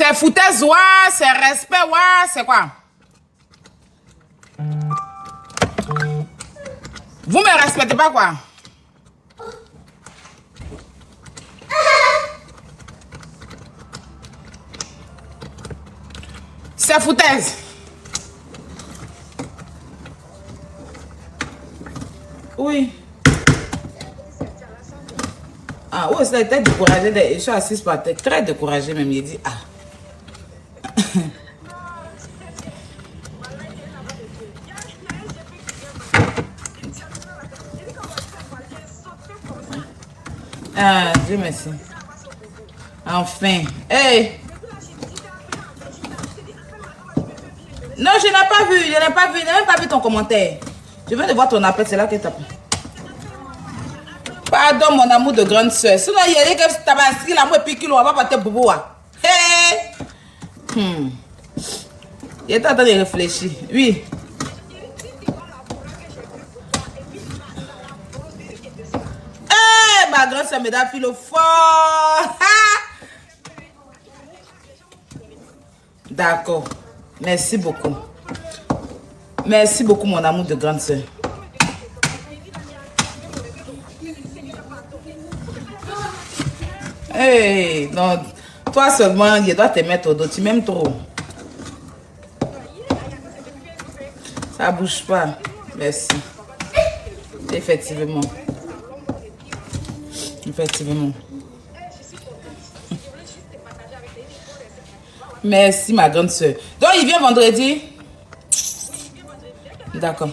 C'est foutaise, ouais, c'est respect, ouais, c'est quoi? Vous me respectez pas, quoi? C'est foutaise. Oui. Ah, oui, ça a été découragé. Je suis assise par terre, très découragée même. Il dit, ah. Ah, Dieu merci. Enfin. Hey! Non, je n'ai pas vu. Je n'ai pas vu. Je n'ai même pas vu ton commentaire. Je viens de voir ton appel. C'est là que tu as pris. Pardon, mon amour de grande soeur. Sinon, il y a des que tu as inscrit l'amour et puis qu'il va pas te bobo. Hey! Il est en train de réfléchir. Oui. Hey, ma grande soeur me donne filo fort. D'accord. Merci beaucoup. Merci beaucoup, mon amour de grande soeur. Hey, non. Toi seulement, je dois te mettre au dos. Tu m'aimes trop. Ça bouge pas. Merci. Effectivement. Effectivement. Merci, ma grande soeur. Donc, il vient vendredi? D'accord.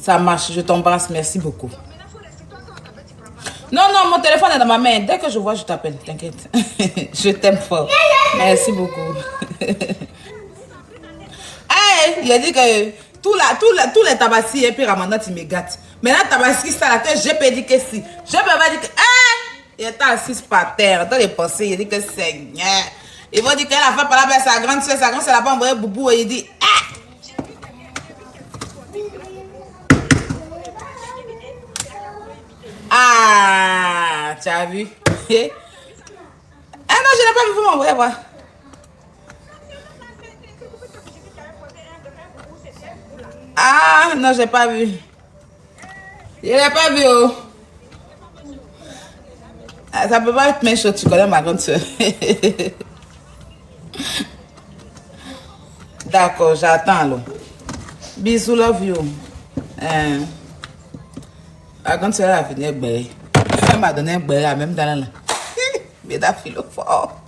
Ça marche. Je t'embrasse. Merci beaucoup. Non, non, mon téléphone est dans ma main. Dès que je vois, je t'appelle. T'inquiète. Je t'aime fort. Merci beaucoup. Hey, il a dit que tous les tabassiers et puis Ramadan, tu me gâtes. Maintenant, tabassi, ça la tête, je peux dire que si. Je peux pas dire que. Hey! Il était assis par terre. Dans les pensées, il dit que Seigneur. Il va dire qu'elle a fait par là, sa grande soeur, elle n'a pas envoyé boubou et il dit. Ah! Ah, tu as vu? Ah non, je n'ai pas vu, vous m'envoyer voir. Ah non, j'ai pas vu. Je n'ai pas vu. Oh. Ah, ça peut pas être mes choses, tu connais ma grande soeur. D'accord, j'attends alors. Bisous, love you. La grande soeur a fini belle. Elle m'a donné un bel même dans la. Mais d'un filo fort.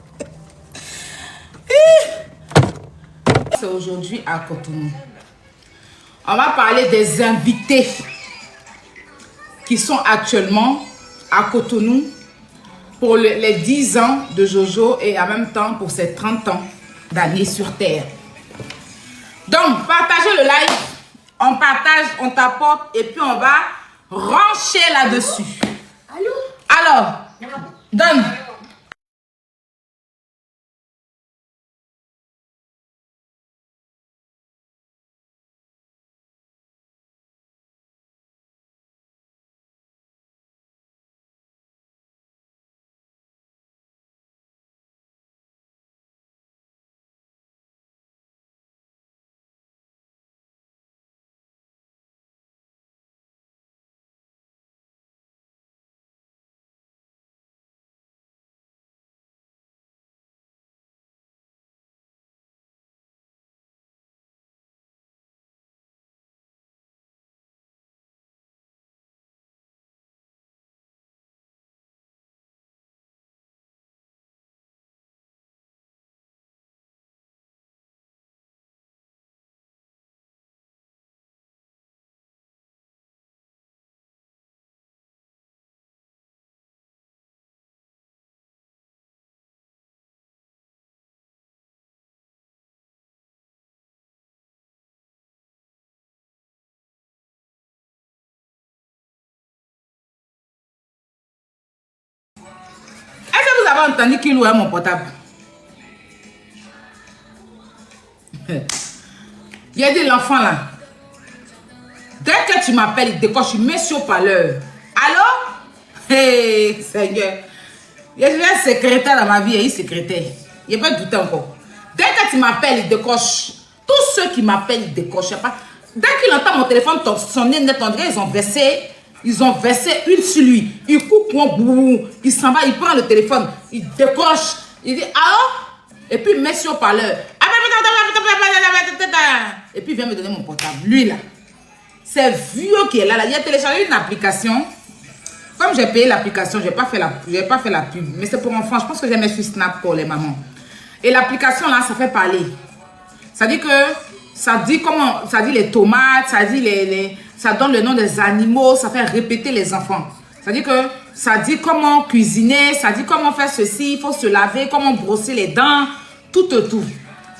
C'est aujourd'hui à Cotonou. On va parler des invités qui sont actuellement à Cotonou pour les 10 ans de Jojo et en même temps pour ses 30 ans d'année sur Terre. Donc, partagez le live, on partage, on t'apporte et puis on va rancher là-dessus. Alors, donne. Vous avez entendu qu'il louait mon portable. Il a dit l'enfant là. Dès que tu m'appelles, il décoche, je mets sur parleur. Allô? Hey, Seigneur. Il y a un secrétaire dans ma vie et il secrétaire. Il n'y a pas de doute encore. Dès que tu m'appelles, il décroche. Tous ceux qui m'appellent, ils décrochent pas. Dès qu'il entend mon téléphone sonner net, on dirait ils ont versé une sur lui. Il coupe, il s'en va, il prend le téléphone, il décroche. Il dit, allô? Et puis il met sur parleur. Et puis il vient me donner mon portable. Lui là. C'est vieux qui est là. Il a téléchargé une application. Comme j'ai payé l'application, je n'ai pas fait la pub. Mais c'est pour enfants. Je pense que j'ai mis sur Snap pour les mamans. Et l'application là, ça fait parler. Ça dit que, ça dit comment, ça dit les tomates, ça dit ça donne le nom des animaux, ça fait répéter les enfants. Ça dit que, ça dit comment cuisiner, ça dit comment faire ceci, il faut se laver, comment brosser les dents, tout.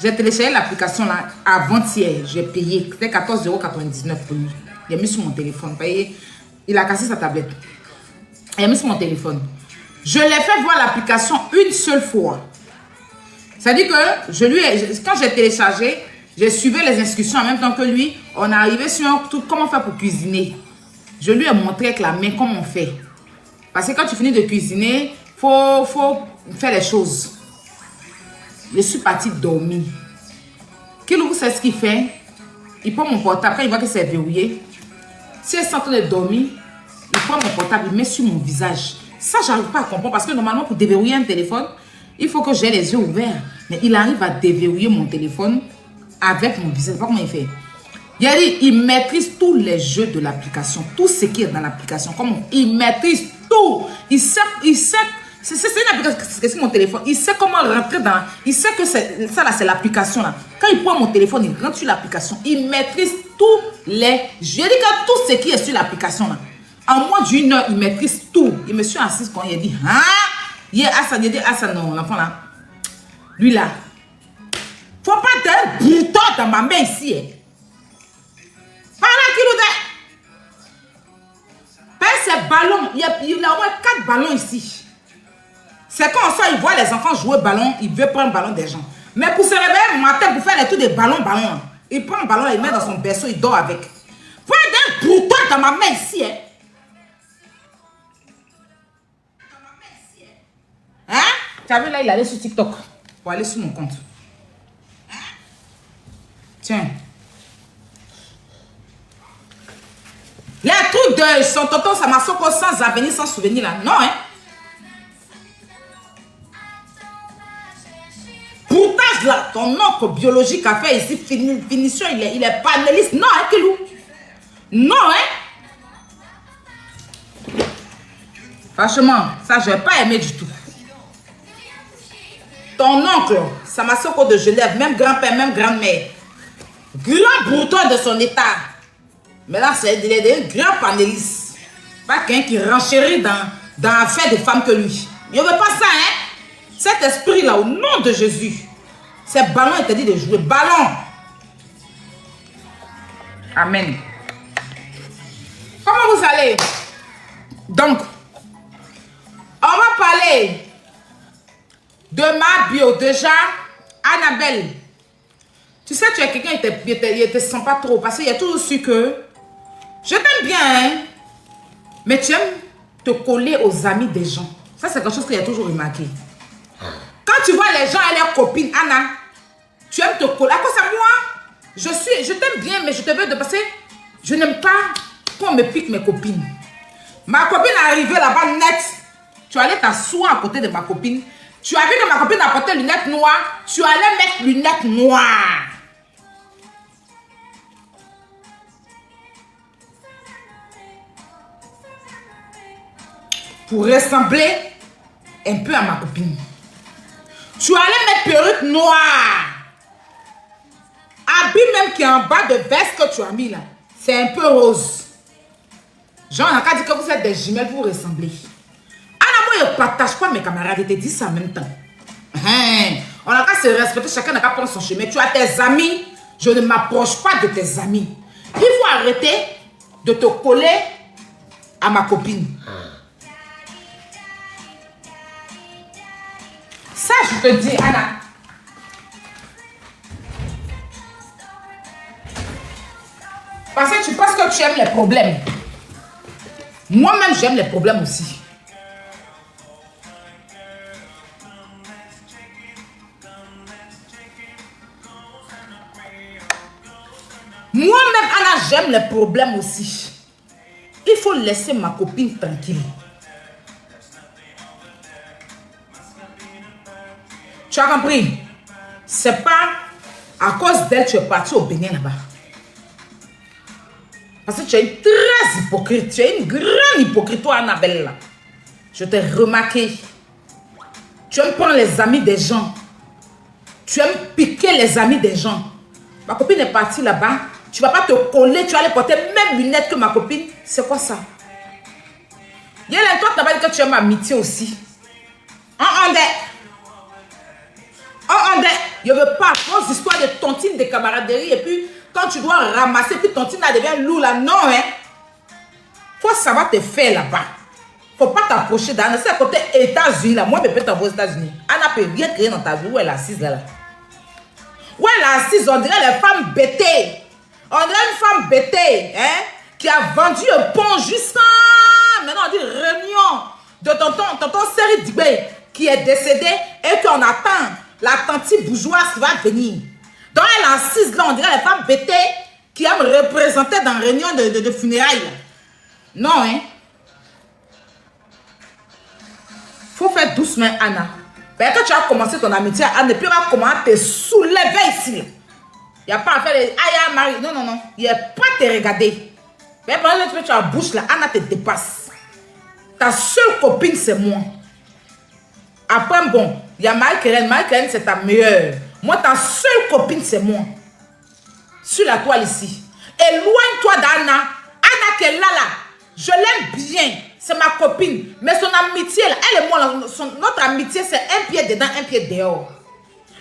J'ai téléchargé l'application là avant-hier, j'ai payé, c'était 14,99 € pour lui. Il a mis sur mon téléphone, payé, il a cassé sa tablette. Il a mis sur mon téléphone. Je l'ai fait voir l'application une seule fois. Ça dit que quand j'ai téléchargé, j'ai suivi les instructions en même temps que lui. On est arrivé sur tout, comment faire pour cuisiner. Je lui ai montré avec la main comment on fait. Parce que quand tu finis de cuisiner, faut faire les choses. Je suis partie dormir. Kilou, c'est ce qu'il fait. Il prend mon portable. Quand il voit que c'est verrouillé, si elle est en train de dormir, il prend mon portable, il met sur mon visage. Ça, j'arrive pas à comprendre. Parce que normalement, pour déverrouiller un téléphone, il faut que j'ai les yeux ouverts. Mais il arrive à déverrouiller mon téléphone avec mon visage. Je ne sais pas comment il fait. Il a dit, il maîtrise tous les jeux de l'application. Tout ce qui est dans l'application. Il maîtrise tout. Il sait. C'est une application, c'est mon téléphone. Il sait comment rentrer dans. Il sait que ça là, c'est l'application là. Quand il prend mon téléphone, il rentre sur l'application. Il maîtrise tous les. Je dis que tout ce qui est sur l'application là. En moins d'une heure, il maîtrise tout. Il me suis assise quand il a dit, hein? Il dit, non, l'enfant là. Lui là. Faut pas d'un bouton dans ma main ici. Hein. Par là, qu'il ces ballons. Il a au moins 4 ballons ici. C'est quand ça, il voit les enfants jouer ballon, il veut prendre le ballon des gens. Mais pour se réveiller le matin, pour faire les tours des ballons, il prend le ballon, il met dans son berceau, il dort avec. Faut d'un bouton dans ma main ici. Hein? Hein? Tu as vu là, il allait sur TikTok pour aller sur mon compte. Tiens. Les trucs de son tonton Samasoko sans avenir, sans souvenir là. Non, hein? Pourtant, là, ton oncle biologique a fait ici, finition, il est panéliste. Non, hein, Kilou? Non, hein? Franchement, ça, je n'ai pas aimé du tout. Ton oncle, Samasoko de Genève, même grand-père, même grand-mère, grand bouton de son état. Mais là, c'est un grand panéliste. Pas quelqu'un qui renchérit dans l'affaire des femmes que lui. Il ne veut pas ça, hein? Cet esprit-là, au nom de Jésus, ces ballons interdits de jouer. Ballon. Amen. Comment vous allez? Donc, on va parler de ma bio. Déjà, Annabelle, tu sais, tu es quelqu'un qui ne te sent pas trop. Parce qu'il y a toujours su que je t'aime bien, hein, mais tu aimes te coller aux amis des gens. Ça, c'est quelque chose qu'il y a toujours remarqué. Quand tu vois les gens et leurs copines, Anna, tu aimes te coller. À cause de moi, je t'aime bien, mais je te veux de passer. Je n'aime pas qu'on me pique mes copines. Ma copine est arrivée là-bas net. Tu allais t'asseoir à côté de ma copine. Tu as vu que ma copine a porté lunettes noires. Tu allais mettre lunettes noires. Pour ressembler un peu à ma copine. Tu allais mettre perruque noire. Habit même qui est en bas de veste que tu as mis là. C'est un peu rose. Genre, on a qu'à dire que vous êtes des jumelles pour ressembler. Anna, moi, je ne partage pas mes camarades. Je te dis ça en même temps. Hein? On a qu'à se respecter. Chacun n'a qu'à prendre son chemin. Tu as tes amis. Je ne m'approche pas de tes amis. Il faut arrêter de te coller à ma copine. Ça, je te dis, Anna. Parce que tu penses que tu aimes les problèmes. Moi-même, j'aime les problèmes aussi. Moi-même, Anna, j'aime les problèmes aussi. Il faut laisser ma copine tranquille. Tu as compris? C'est pas à cause d'elle que tu es parti au Bénin là-bas. Parce que tu es une très hypocrite. Tu es une grande hypocrite, toi, Annabelle. Là. Je t'ai remarqué. Tu aimes prendre les amis des gens. Tu aimes piquer les amis des gens. Ma copine est partie là-bas. Tu ne vas pas te coller. Tu vas aller porter même lunettes que ma copine. C'est quoi ça? Il y a toi, tu n'as pas dit que tu aimes amitié aussi. Je ne veux pas vos histoires de tontine, de camaraderie. Et puis, quand tu dois ramasser, puis tontine là devient lourd là. Non, hein. Faut savoir te faire là-bas. Faut pas t'approcher d'Anna. C'est à côté États-Unis là. Moi, je peux t'envoyer aux États-Unis. Anna peut bien créer dans ta vie. Où elle est assise là. Où elle est assise, on dirait les femmes bêtées. On dirait une femme bêtée, hein, qui a vendu un pont jusqu'à maintenant on dit réunion de tonton Seri Dibé qui est décédé et qu'on attend la tante bourgeoise qui va venir. Donc elle est assise là, on dirait les femmes bêtées qui aiment représenter dans réunion de funérailles. Non, hein. Faut faire doucement, Anna. Ben, quand tu as commencé ton amitié, Anna, et puis on va commencer à te soulever ici. Il n'y a pas à faire les aïe, Marie. Non, non, non. Il n'y a pas à te regarder. Mais pendant que tu as la bouche là, Anna te dépasse. Ta seule copine, c'est moi. Après, bon, il y a Marie-Karen. Marie-Karen, c'est ta meilleure. Moi, ta seule copine, c'est moi. Sur la toile ici. Éloigne-toi d'Anna. Anna qui est là, là. Je l'aime bien. C'est ma copine. Mais son amitié, là, elle et moi, notre amitié, c'est un pied dedans, un pied dehors.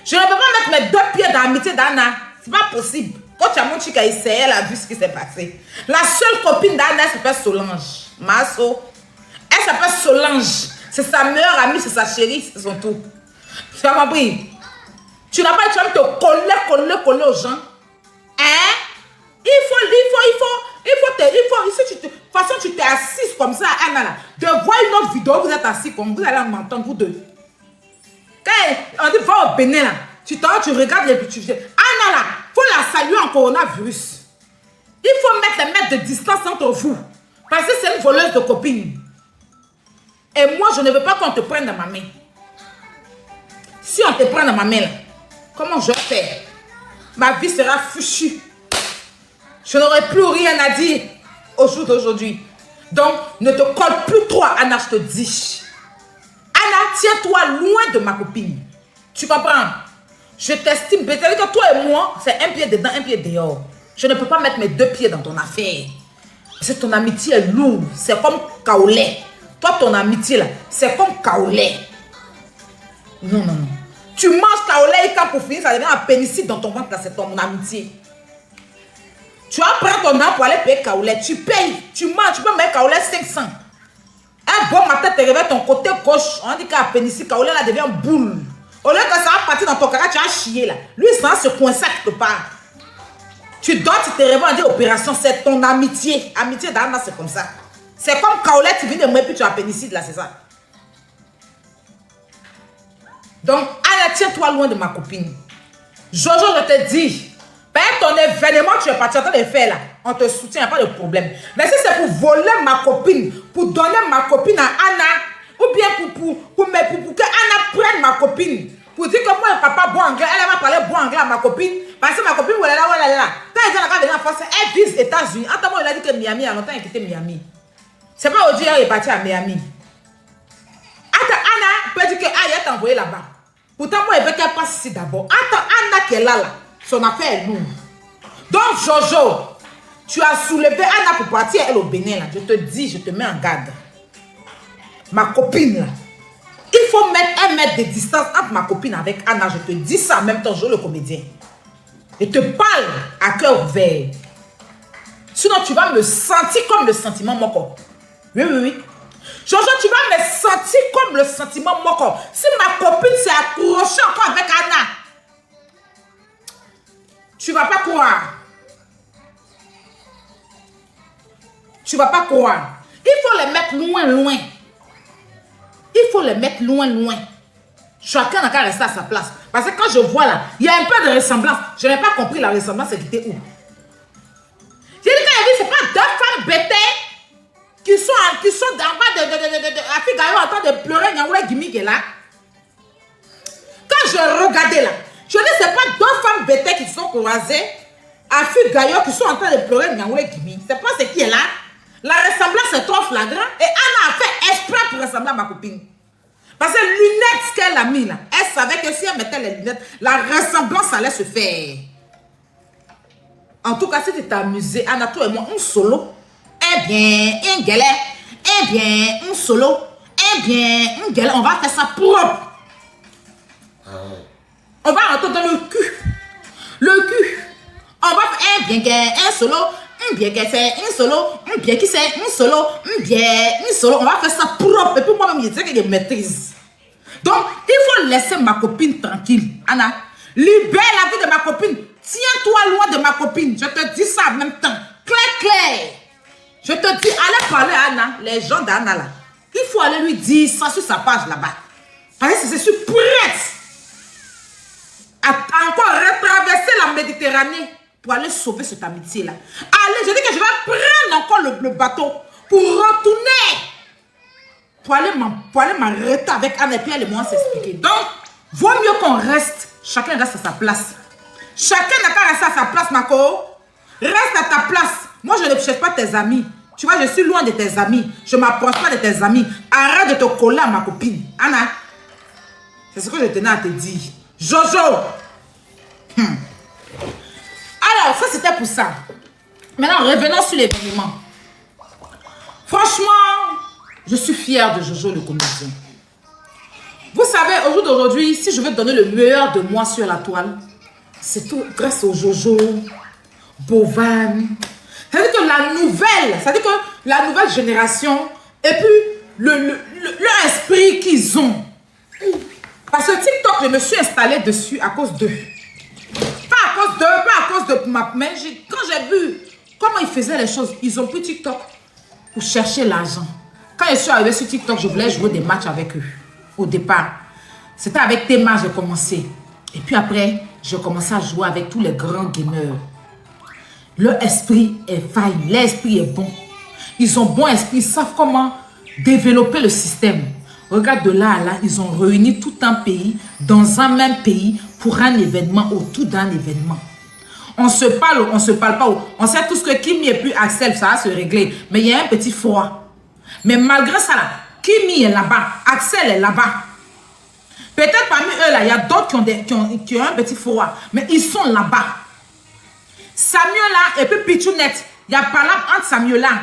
Je ne peux pas mettre mes deux pieds dans l'amitié d'Anna. C'est pas possible. Quand tu as mon chic à essayer, elle a vu ce qui s'est passé. La seule copine d'Anna, elle s'appelle Solange. Masso. Elle s'appelle Solange. C'est sa meilleure amie, c'est sa chérie, c'est son tout. Tu as compris? Tu n'as pas, tu vas te coller aux gens. Hein? De toute façon, tu t'es assise comme ça, Anna, là. De voir une autre vidéo, vous êtes assis comme vous allez m'entendre, vous deux. Quand on dit va au Bénin, là, tu regardes les vidéos. Anna, là, il faut la saluer en coronavirus. Il faut mettre de distance entre vous. Parce que c'est une voleuse de copines. Et moi, je ne veux pas qu'on te prenne dans ma main. Si on te prend dans ma main, là, comment je vais faire? Ma vie sera fichue. Je n'aurai plus rien à dire au jour d'aujourd'hui. Donc, ne te colle plus trop à Anna, je te dis. Anna, tiens-toi loin de ma copine. Tu comprends? Je t'estime. C'est-à-dire que toi et moi, c'est un pied dedans, un pied dehors. Je ne peux pas mettre mes deux pieds dans ton affaire. Parce que ton amitié est lourde. C'est comme Kaolé. Toi, ton amitié, là, c'est comme Kaolé. Non, non, non. Tu manges Kaolé et quand pour finir, ça devient un pénicide dans ton ventre, là, c'est ton amitié. Tu vas prendre ton argent pour aller payer Kaolé. Tu payes, tu manges, tu peux mettre Kaolé 500. Un bon matin, tu réveilles ton côté gauche. On dit qu'à pénicide, Kaolé, là, devient boule. Au lieu que ça va partir dans ton caca, tu vas chier, là. Lui, ça va se coincer quelque part. Tu dors, tu te réveilles, on dit opération, c'est ton amitié. Amitié d'Anna, c'est comme ça. C'est comme Kaolé, tu viens de moi, puis tu as pénicide, là, c'est ça. Donc, Anna, tiens-toi loin de ma copine. Jojo, je te dis, ben, ton événement, tu es parti en train de faire là. On te soutient, il n'y a pas de problème. Mais si c'est pour voler ma copine, pour donner ma copine à Anna, ou bien pour que Anna prenne ma copine, pour dire que moi, un papa bon anglais, elle va parler bon anglais à ma copine, parce que ma copine, où elle est là, où elle est là. Quand elle dit qu'elle va venir en France, elle vise États-Unis. Attends, il a dit que Miami, il y a longtemps, il a quitté Miami. C'est pas aujourd'hui, elle est partie à Miami. Attends, Anna peut dire que elle t'a envoyé là-bas. Pourtant, moi, elle veut qu'elle passe ici d'abord. Attends, Anna qui est là, son affaire est lourde. Donc, Jojo, tu as soulevé Anna pour partir, elle, au Bénin, là. Je te dis, je te mets en garde. Ma copine, là. Il faut mettre 1 mètre de distance entre ma copine avec Anna. Je te dis ça en même temps, je le comédien. Et te parle à cœur ouvert. Sinon, tu vas me sentir comme le sentiment mon corps. Oui, oui, oui. Jojo, tu vas me sentir comme le sentiment mon corps. Si ma copine s'est accrochée encore avec Anna, tu ne vas pas croire. Tu ne vas pas croire. Il faut les mettre loin, loin. Il faut les mettre loin, loin. Chacun n'a qu'à rester à sa place. Parce que quand je vois là, il y a un peu de ressemblance. Je n'ai pas compris la ressemblance, c'était où? J'ai dit quand il dit, c'est pas deux femmes bêtées qui sont en bas de Afi Gayo en train de pleurer, Nyaoula Gimi qui est là. Quand je regardais là, je dis, c'est pas deux femmes bêtées qui sont croisées, Afi Gayo qui sont en train de pleurer, Nyaoula Gimi. C'est pas ce qui est là. La ressemblance est trop flagrant et Anna a fait exprès pour ressembler à ma copine. Parce que les lunettes qu'elle a mis là, elle savait que si elle mettait les lunettes, la ressemblance allait se faire. En tout cas, si tu t'es amusé, Anna, toi et moi, un solo, eh bien, une galère, eh bien, un solo, eh bien, une galère, on va faire ça propre. On va rentrer dans le cul. Le cul. On va faire un bien, un solo, un bien, un solo, un bien qui c'est, un solo, un bien, un solo. On va faire ça propre. Et puis moi-même, je sais que je maîtrise. Donc, il faut laisser ma copine tranquille. Anna, libère la vie de ma copine. Tiens-toi loin de ma copine. Je te dis ça en même temps. Clair. Je te dis, allez parler à Anna, les gens d'Anna là. Il faut aller lui dire ça sur sa page là-bas. Parce que je suis prête à encore retraverser la Méditerranée pour aller sauver cette amitié là. Allez, je dis que je vais prendre encore le bateau pour retourner. Pour aller m'arrêter avec Anna et puis elle et moi s'expliquer. Donc, vaut mieux qu'on reste. Chacun reste à sa place. Chacun n'a qu'à rester à sa place, Mako. Reste à ta place. Moi, je ne cherche pas tes amis. Tu vois, je suis loin de tes amis. Je ne m'approche pas de tes amis. Arrête de te coller à ma copine. Anna, c'est ce que je tenais à te dire. Jojo. Alors, ça, c'était pour ça. Maintenant, revenons sur l'événement. Franchement, je suis fière de Jojo le comédien. Vous savez, au jour d'aujourd'hui, si je veux donner le meilleur de moi sur la toile, c'est tout grâce au Jojo, Bovan. C'est-à-dire que la nouvelle génération, et puis leur esprit qu'ils ont. Parce que TikTok, je me suis installée dessus à cause d'eux. Pas à cause de ma... Mais quand j'ai vu comment ils faisaient les choses, ils ont pris TikTok pour chercher l'argent. Quand je suis arrivée sur TikTok, je voulais jouer des matchs avec eux. Au départ, c'était avec Théma, j'ai commencé. Et puis après, j'ai commencé à jouer avec tous les grands gamers. Leur esprit est fine, leur esprit est bon. Ils ont bon esprit, ils savent comment développer le système. Regarde de là à là, ils ont réuni tout un pays dans un même pays pour un événement, autour d'un événement. On se parle pas. On sait tous que Kimi et puis Axel, ça va se régler. Mais il y a un petit froid. Mais malgré ça, là, Kimi est là-bas, Axel est là-bas. Peut-être parmi eux, là, il y a d'autres qui ont un petit froid. Mais ils sont là-bas. Samuela et puis Pichounette. Il y a pas là entre Samuela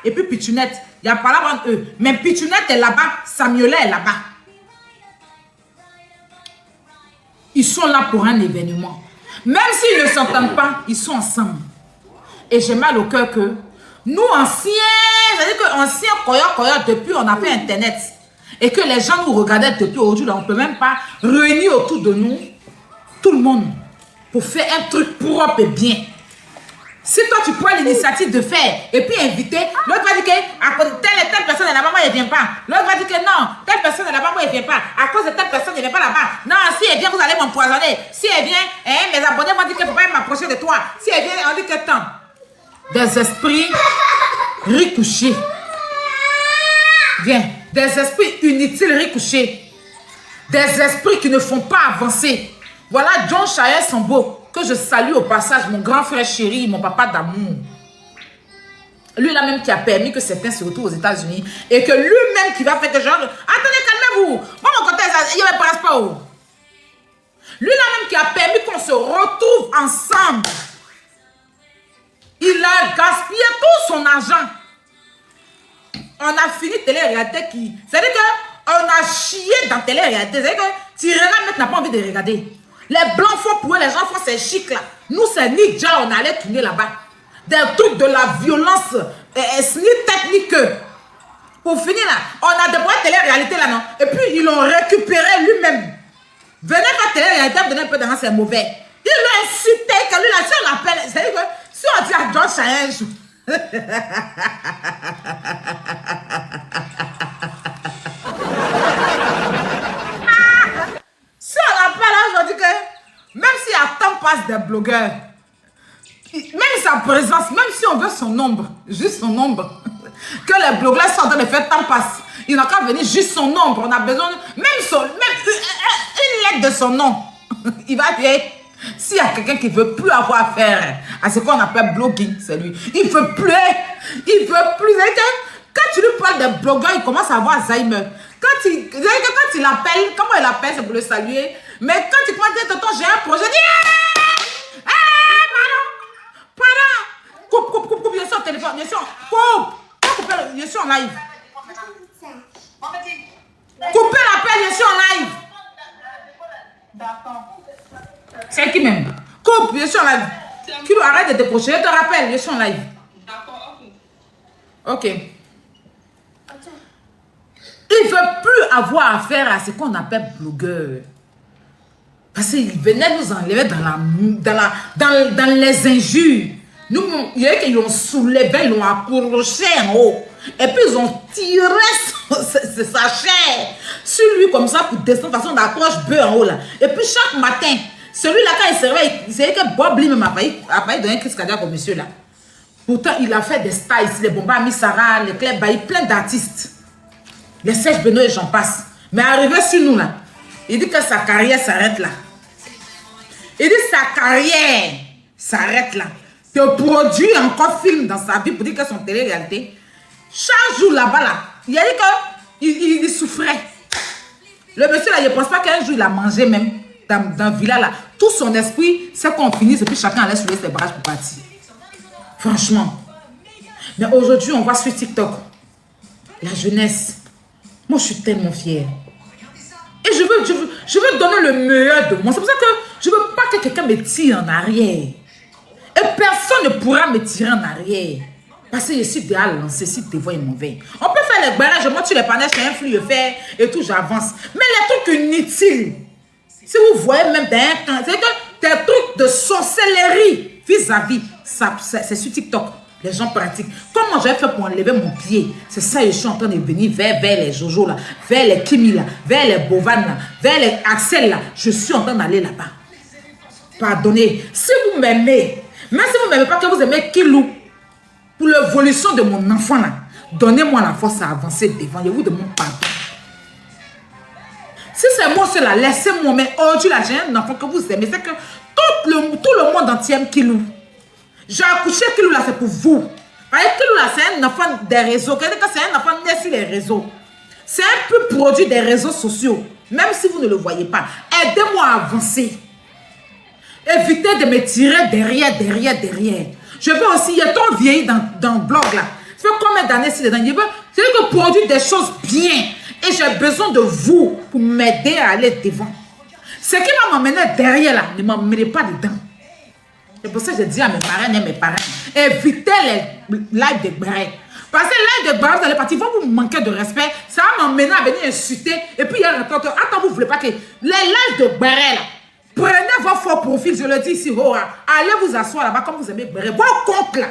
et puis Pichounette. Il n'y a pas là entre eux. Mais Pichounette est là-bas, Samuela est là-bas. Ils sont là pour un événement. Même s'ils ne s'entendent pas, ils sont ensemble. Et j'ai mal au cœur que nous, anciens, c'est-à-dire qu'anciens Koya, depuis on a fait Internet. Et que les gens nous regardaient depuis aujourd'hui, on ne peut même pas réunir autour de nous tout le monde pour faire un truc propre et bien. Si toi tu prends l'initiative de faire et puis inviter, l'autre va dire que telle personne est là-bas, moi elle ne vient pas. L'autre va dire que non, telle personne est là-bas, moi elle ne vient pas. À cause de telle personne, elle ne vient pas là-bas. Non, si elle vient, vous allez m'empoisonner. Si elle vient, mes abonnés vont dire qu'il ne faut pas m'approcher de toi. Si elle vient, on dit que tant. Des esprits recouchés. Viens. Des esprits inutiles recouchés. Des esprits qui ne font pas avancer. Voilà John Chaye Sambo, que je salue au passage, mon grand frère chéri, mon papa d'amour. Lui-là même qui a permis que certains se retrouvent aux États-Unis et que lui-même qui va faire que genre, attendez, calmez-vous. Moi, mon côté, il ne me passe pas où. Lui-là même qui a permis qu'on se retrouve ensemble. Il a gaspillé tout son argent. On a fini télé-réalité qui... C'est-à-dire qu'on a chié dans télé-réalité. C'est-à-dire que tu regardes, mec n'a pas envie de regarder. Les blancs font pour eux, les gens font ces chics là. Nous, c'est Nidja, on allait tourner là-bas. Des trucs de la violence, ni technique. Pour finir là, on a débrouillé télé-réalité là, non? Et puis, ils l'ont récupéré lui-même. Venez faire télé-réalité, venez un peu dans c'est mauvais. Il l'a insulté, que lui là, si on l'appelle, c'est-à-dire que si on dit à John Chaye, si on appelle là, je dis que même s'il y a tant passe des blogueurs, même sa présence, même si on veut son nombre, juste son nombre, que les blogueurs sont en train de faire temps passe, il n'a qu'à venir juste son nombre. On a besoin, même une lettre de son nom. Il va dire, s'il y a quelqu'un qui ne veut plus avoir affaire à ce qu'on appelle blogging, c'est lui. Il ne veut plus. Il veut plus. Quand tu lui parles de blogueurs, il commence à avoir Alzheimer. Quand il appelle, comment il appelle, c'est pour le saluer. Mais quand tu commences à dire, tonton, j'ai un projet, dis, pardon. Coupe, je suis au téléphone, je suis en live. Coupez l'appel, je suis en live. C'est qui même? Coupe, je suis en live. Tu dois arrêter de décrocher, je te rappelle, je suis en live. Ok. Il ne veut plus avoir affaire à ce qu'on appelle blogueur. Parce qu'il venait nous enlever dans les injures. Nous, il y a qui l'ont soulevé, ils l'ont accroché en haut. Et puis ils ont tiré sa chair sur lui comme ça pour descendre de façon d'accroche bœuf en haut là. Et puis chaque matin, celui-là quand il se réveille, il savait que Bob Lee même a failli donner un crise cardiaque au monsieur là. Pourtant, il a fait des stars ici, les Bomba Ami Sarah, les Claire Bailly, plein d'artistes. Les Serge Benoît et j'en passe. Mais arrivé sur nous là, il dit que sa carrière s'arrête là. Il dit sa carrière s'arrête là. Il produit encore film dans sa vie pour dire que son télé-réalité. Chaque jour là-bas là, il a dit qu'il souffrait. Le monsieur là, il ne pense pas qu'un jour il a mangé même dans le villa là. Tout son esprit, c'est qu'on finisse et puis chacun allait soulever ses bras pour partir. Franchement. Mais aujourd'hui, on voit sur TikTok la jeunesse. Moi, je suis tellement fière. Et je veux donner le meilleur de moi. C'est pour ça que je ne veux pas que quelqu'un me tire en arrière. Et personne ne pourra me tirer en arrière. Parce que je suis déjà lancé, si tu vois, il mauvais. On peut faire les barrages, je monte sur les panneaux, je fais un flux, je fais et tout, j'avance. Mais les trucs inutiles, si vous voyez même c'est que des trucs de sorcellerie vis-à-vis, c'est sur TikTok. Les gens pratiquent. Comment j'ai fait pour enlever mon pied? C'est ça, je suis en train de venir vers les Jojo là, vers les Kimi là, vers les Bovan là, vers les Axel là. Je suis en train d'aller là-bas. Pardonnez. Si vous m'aimez, même si vous ne m'aimez pas, que vous aimez Kilou, pour l'évolution de mon enfant là, donnez-moi la force à avancer devant. Je vous demande pardon. Si c'est moi cela, laissez-moi. Mais aujourd'hui là, j'ai un enfant que vous aimez. C'est que tout le monde entier aime Kilou. J'ai accouché Kilou là, c'est pour vous. Kilou là, c'est un enfant des réseaux. C'est un enfant né sur les réseaux. C'est un peu produit des réseaux sociaux. Même si vous ne le voyez pas. Aidez-moi à avancer. Évitez de me tirer derrière. Je veux aussi, il y a tant vieilli dans le blog là. Ça fait combien d'années c'est dedans? C'est que produire des choses bien. Et j'ai besoin de vous pour m'aider à aller devant. Ce qui va m'emmener derrière là, ne m'emmenez pas dedans. C'est pour ça que je dis à mes parents et mes parents, évitez les lives de Gberet. Parce que les lives de Gberet, vous allez partir, ils vont vous manquer de respect. Ça va m'emmener à venir insulter. Et puis il y a un retour. Attends, vous ne voulez pas que les lives de Gberet là, prenez vos faux profils, je le dis ici, allez vous asseoir là-bas comme vous aimez Gberet. Vos comptes là,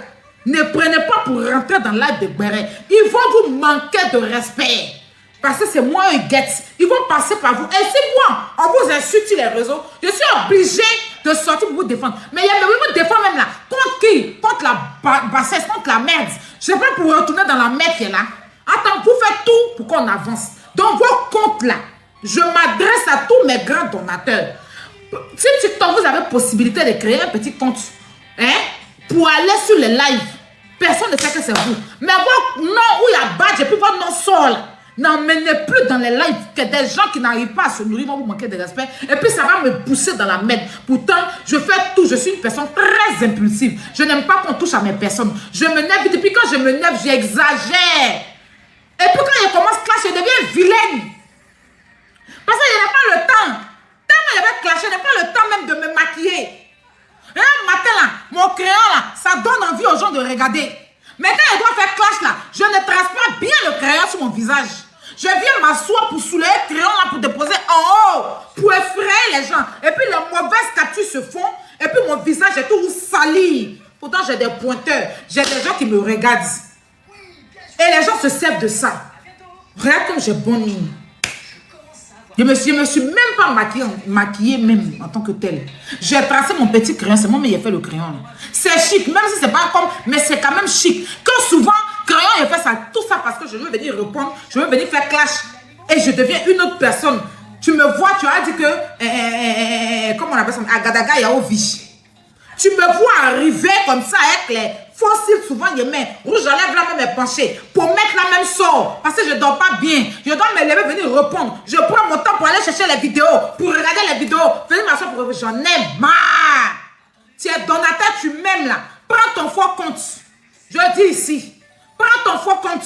ne prenez pas pour rentrer dans live de Gberet. Ils vont vous manquer de respect. Parce que c'est moi un guette. Ils vont passer par vous. Et si moi, on vous insulte sur les réseaux, je suis obligé de sortir pour vous défendre. Mais il y a vous défendre même là. Contre qui? Contre la bassesse, contre la merde. Je ne sais pas pour retourner dans la merde qui est là. Attends, vous faites tout pour qu'on avance. Donc vos comptes là, je m'adresse à tous mes grands donateurs. Si TikTok, vous avez possibilité de créer un petit compte, pour aller sur les lives, personne ne sait que c'est vous. Mais votre nom où il y a badge et puis votre nom sort là, n'emmenez plus dans les lives que des gens qui n'arrivent pas à se nourrir vont vous manquer de respect. Et puis ça va me pousser dans la merde. Pourtant, je fais tout. Je suis une personne très impulsive. Je n'aime pas qu'on touche à mes personnes. Je me nerve vite. Et puis quand je me nerve, j'exagère. Et puis quand je commence à clasher, je deviens vilaine. Parce qu'il n'y a pas le temps. Tellement il avait clashé, je n'ai pas le temps même de me maquiller. Et un matin là, mon crayon là, ça donne envie aux gens de regarder. Mais quand je dois faire clash là, je ne trace pas bien le crayon sur mon visage. Je viens m'asseoir pour soulever le crayon là pour déposer en haut, pour effrayer les gens. Et puis les mauvaises captures se font, et puis mon visage est tout sali. Pourtant j'ai des pointeurs, j'ai des gens qui me regardent. Et les gens se servent de ça. Regarde comme j'ai bonne mine. Je me suis même pas maquillée même en tant que telle. J'ai tracé mon petit crayon, c'est moi qui ai fait le crayon. C'est chic, même si c'est pas comme, mais c'est quand même chic. Que souvent, crayon, il fait ça, tout ça parce que je veux venir répondre, je veux venir faire clash. Et je deviens une autre personne. Tu me vois, tu as dit que, comment on appelle ça, Agadaga Yaovish. Tu me vois arriver comme ça avec les fossiles, souvent les mains. Rouge, j'enlève la même penchée pour mettre la même sort. Parce que je ne dors pas bien. Je dois me lever, venir répondre. Je prends mon temps pour aller chercher les vidéos, pour regarder les vidéos. Venir m'asseoir pour j'en ai marre. Tu es donateur, tu m'aimes là. Prends ton faux compte. Je dis ici. Prends ton faux compte.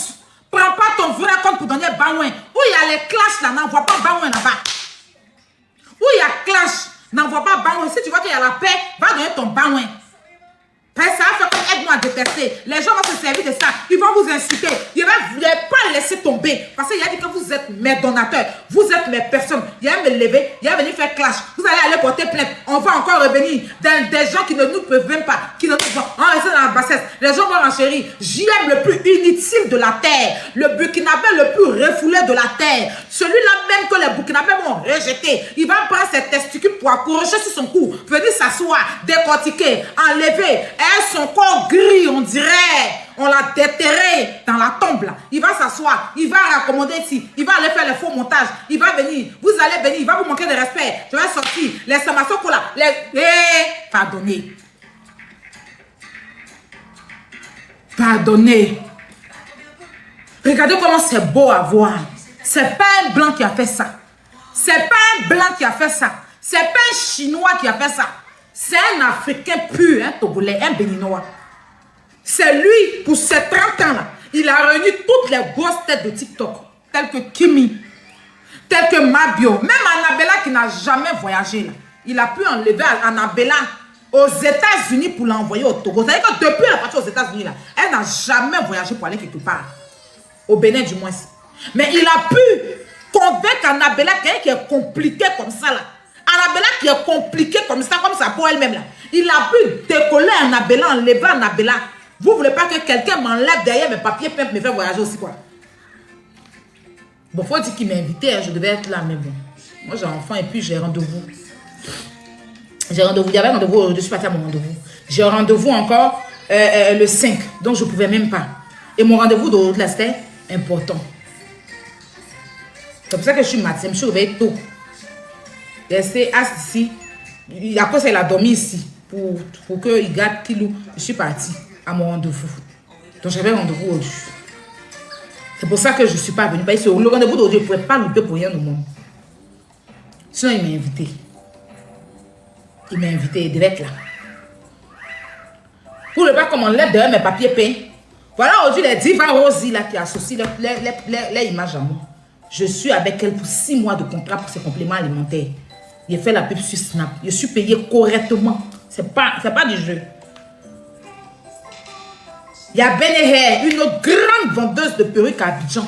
Prends pas ton vrai compte pour donner baouin. Où il y a les clashs là, n'envoie pas baouin là-bas. Où il y a clash, n'envoie pas baouin. Si tu vois qu'il y a la paix, va donner ton baouin. Ça va faire comme aide-moi à détester. Les gens vont se servir de ça. Ils vont vous insulter. Ils ne vont pas laisser tomber. Parce qu'il a dit que vous êtes mes donateurs. Vous êtes mes personnes. Il va me lever. Il va venir faire clash. Vous allez aller porter plainte. On va encore revenir dans des gens qui ne nous peuvent même pas. Qui ne nous peuvent pas. On reste dans la bassesse. Les gens vont enchérir. J'aime le plus inutile de la terre. Le Burkinabé le plus refoulé de la terre. Celui-là même que les Burkinabés vont rejeter. Il va prendre ses testicules pour accrocher sur son cou. Venir s'asseoir. Décortiquer. Enlever. Et son corps gris, on dirait. On l'a déterré dans la tombe là. Il va s'asseoir. Il va raccommoder ici. Il va aller faire les faux montages. Il va venir. Vous allez venir. Il va vous manquer de respect. Je vais sortir. Les samassoko là. Pardonnez. Pardonnez. Regardez comment c'est beau à voir. C'est pas un blanc qui a fait ça. C'est pas un blanc qui a fait ça. C'est pas un chinois qui a fait ça. C'est un Africain pur, un Togolais, un Béninois. C'est lui, pour ses 30 ans-là, il a réuni toutes les grosses têtes de TikTok, telles que Kimi, telles que Mabio, même Annabella qui n'a jamais voyagé. Là. Il a pu enlever Annabella aux États-Unis pour l'envoyer au Togo. C'est-à-dire que depuis la partie aux États-Unis, elle n'a jamais voyagé pour aller quelque part. Au Bénin du moins. Mais il a pu convaincre Annabella, quelqu'un qui est compliqué comme ça là. Annabella qui est compliquée comme ça pour elle-même là. Il a pu décoller Annabella, enlever Annabella. Vous ne voulez pas que quelqu'un m'enlève derrière mes papiers pour me faire voyager aussi quoi. Bon, faut dire qu'il m'a invité, hein, je devais être là, mais bon. Moi j'ai un enfant et puis j'ai rendez-vous. J'ai rendez-vous, il y avait un rendez-vous, je suis partie à mon rendez-vous. J'ai un rendez-vous encore le 5, donc je ne pouvais même pas. Et mon rendez-vous de là, c'était important. C'est pour ça que je suis matin, je me suis réveillée tôt. Resté assis ici. À cause il a dormi ici. Pour qu'il garde Kilou. Je suis partie à mon rendez-vous. Donc j'avais un rendez-vous aujourd'hui. C'est pour ça que je ne suis pas venue. Parce que le rendez-vous d'aujourd'hui, je ne pouvais pas louper pour rien au monde. Sinon, il m'a invité. Il m'a invité, il devait être là. Pour ne pas qu'on m'enlève derrière mes papiers peints. Voilà aujourd'hui les divas Rosie là qui associent les images à moi. Je suis avec elle pour 6 mois de contrat pour ses compléments alimentaires. J'ai fait la pub sur Snap. Je suis payé correctement. C'est pas du jeu. Il y a Beneher, une autre grande vendeuse de perruques à Abidjan.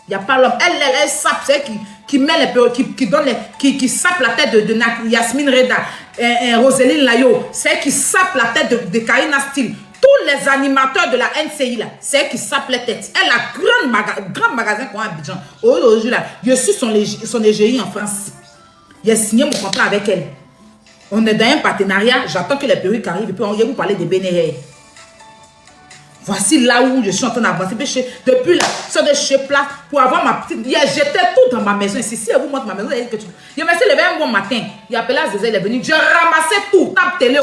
Il n'y a pas l'homme. Elle sape, c'est elle qui met les perruques, qui sape la tête de Yasmine Reda, Roseline Layo. C'est elle qui sape la tête de Karina Steele. Tous les animateurs de la NCI, là, c'est elle qui sape les têtes. Elle a grand magasin pour Abidjan. Aujourd'hui, là, je suis son égérie en France. J'ai signé mon contrat avec elle. On est dans un partenariat. J'attends que les perruques arrivent et puis on vient vous parler de Beneher. Voici là où je suis en train d'avancer. Depuis là, sur des chez plats pour avoir ma petite. J'étais tout dans ma maison ici. Si elle vous montre ma maison, elle dit que tu. Je me suis levé un bon matin. Il a appelé Zézé, il est venu. Je ramassais tout. Table télé,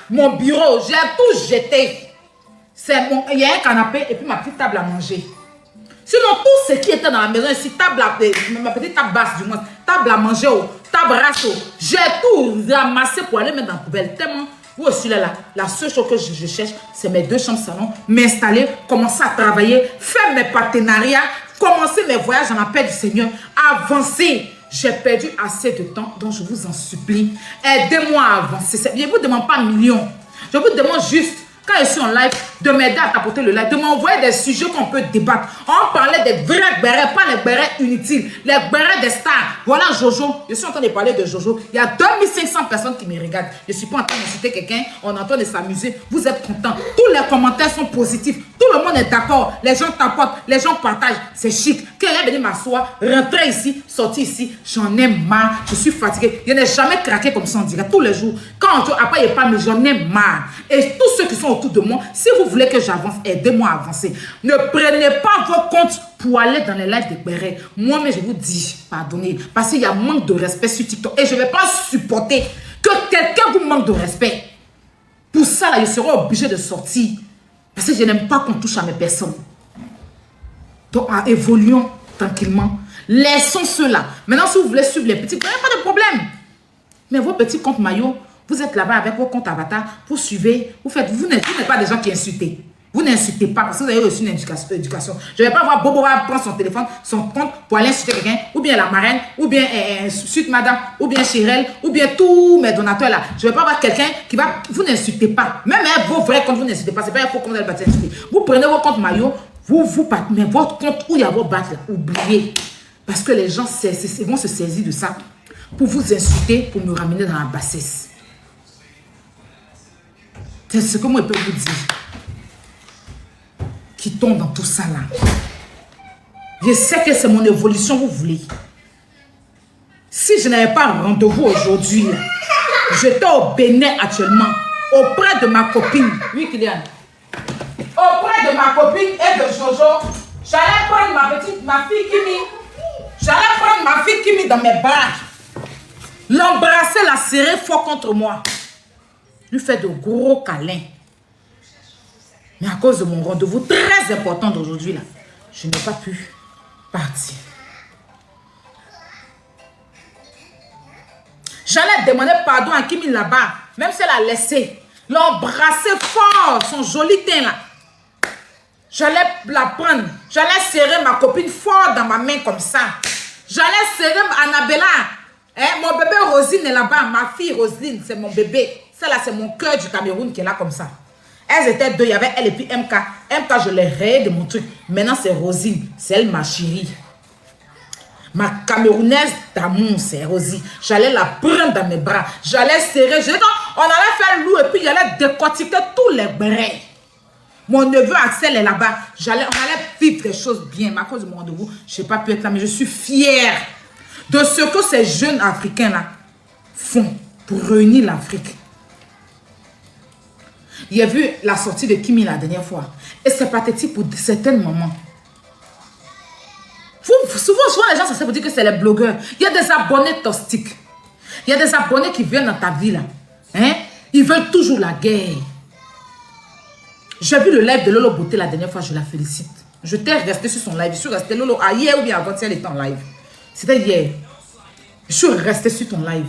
mon bureau. J'ai tout jeté. Il y a un canapé et puis ma petite table à manger. Sinon, tout ce qui était dans la maison ici, ma petite table basse du moins, table à manger, table rasse, j'ai tout ramassé pour aller mettre dans la poubelle. Tellement, vous aussi là, la seule chose que je cherche, c'est mes 2 chambres salon, m'installer, commencer à travailler, faire mes partenariats, commencer mes voyages dans la paix du Seigneur, avancer. J'ai perdu assez de temps, donc je vous en supplie, aidez-moi à avancer. Je ne vous demande pas millions, je vous demande juste, quand je suis en live, de m'aider à tapoter le live, de m'envoyer des sujets qu'on peut débattre. On parlait des vrais bérets, pas les bérets inutiles, les bérets des stars. Voilà Jojo, je suis en train de parler de Jojo. Il y a 2500 personnes qui me regardent. Je ne suis pas en train de citer quelqu'un, on est en train de s'amuser. Vous êtes contents. Tous les commentaires sont positifs. Tout le monde est d'accord. Les gens t'apportent, les gens partagent. C'est chic. Quand elle est venue m'asseoir, rentrer ici, sortir ici, j'en ai marre. Je suis fatiguée. Je n'ai jamais craqué comme ça en direct. Tous les jours. Quand après, il n'y a pas, mais j'en ai marre. Et tous ceux qui sont autour de moi, si vous voulez que j'avance, aidez-moi à avancer. Ne prenez pas vos comptes pour aller dans les lives de Béret. Moi, mais je vous dis, pardonnez. Parce qu'il y a manque de respect sur TikTok. Et je ne vais pas supporter que quelqu'un vous manque de respect. Pour ça, là, je serai obligé de sortir. Parce que je n'aime pas qu'on touche à mes personnes. Donc, évoluons tranquillement. Laissons cela. Maintenant, si vous voulez suivre les petits, il n'y a pas de problème. Mais vos petits comptes maillots, vous êtes là-bas avec vos comptes avatar, vous suivez, vous faites, vous n'êtes pas des gens qui insultent. Vous n'insultez pas parce que vous avez reçu une éducation. Je ne vais pas voir Bobo prendre son téléphone, son compte pour aller insulter quelqu'un, ou bien la marraine, ou bien Suite Madame, ou bien Chirel, ou bien tous mes donateurs là. Je ne vais pas voir quelqu'un qui va... Vous n'insultez pas. Même vos vrais comptes, vous n'insultez pas. Ce n'est pas un faux compte, elle va t'insulter. Vous prenez vos comptes maillot, mais votre compte où il y a vos battes là, oubliez. Parce que les gens vont se saisir de ça pour vous insulter, pour me ramener dans la bassesse. C'est ce que moi je peux vous dire. Qui tombe dans tout ça là. Je sais que c'est mon évolution, vous voulez. Si je n'avais pas rendez-vous aujourd'hui, j'étais au Bénin actuellement, auprès de ma copine. Oui, Kylian. Auprès de ma copine et de Jojo, j'allais prendre ma fille Kimi. J'allais prendre ma fille Kimi dans mes bras. L'embrasser, la serrer fort contre moi. Lui faire de gros câlins. Mais à cause de mon rendez-vous très important d'aujourd'hui, là, je n'ai pas pu partir. J'allais demander pardon à Kimi là-bas, même si elle a laissé. L'embrasser fort, son joli teint là. J'allais la prendre. J'allais serrer ma copine fort dans ma main comme ça. J'allais serrer Annabella. Mon bébé Rosine est là-bas. Ma fille Rosine, c'est mon bébé. Celle-là, c'est mon cœur du Cameroun qui est là comme ça. Elles étaient deux, il y avait elle et puis MK. MK, je l'ai rayé de mon truc. Maintenant, c'est Rosine. C'est elle, ma chérie. Ma Camerounaise d'amour, c'est Rosie. J'allais la prendre dans mes bras. J'allais serrer. On allait faire loup et puis j'allais décortiquer tous les brins. Mon neveu Axel est là-bas. On allait vivre des choses bien. Mais à cause de mon rendez-vous, je n'ai pas pu être là. Mais je suis fière de ce que ces jeunes Africains-là font pour réunir l'Afrique. Il a vu la sortie de Kimi la dernière fois. Et c'est pathétique pour certains moments. Souvent, les gens, ça veut dire que c'est les blogueurs. Il y a des abonnés toxiques. Il y a des abonnés qui viennent dans ta vie là. Hein? Ils veulent toujours la guerre. J'ai vu le live de Lolo Beauté la dernière fois, je la félicite. Je t'ai resté sur son live. Je suis resté Lolo hier ou bien avant-hier, elle était en live. C'était hier. Je suis resté sur ton live.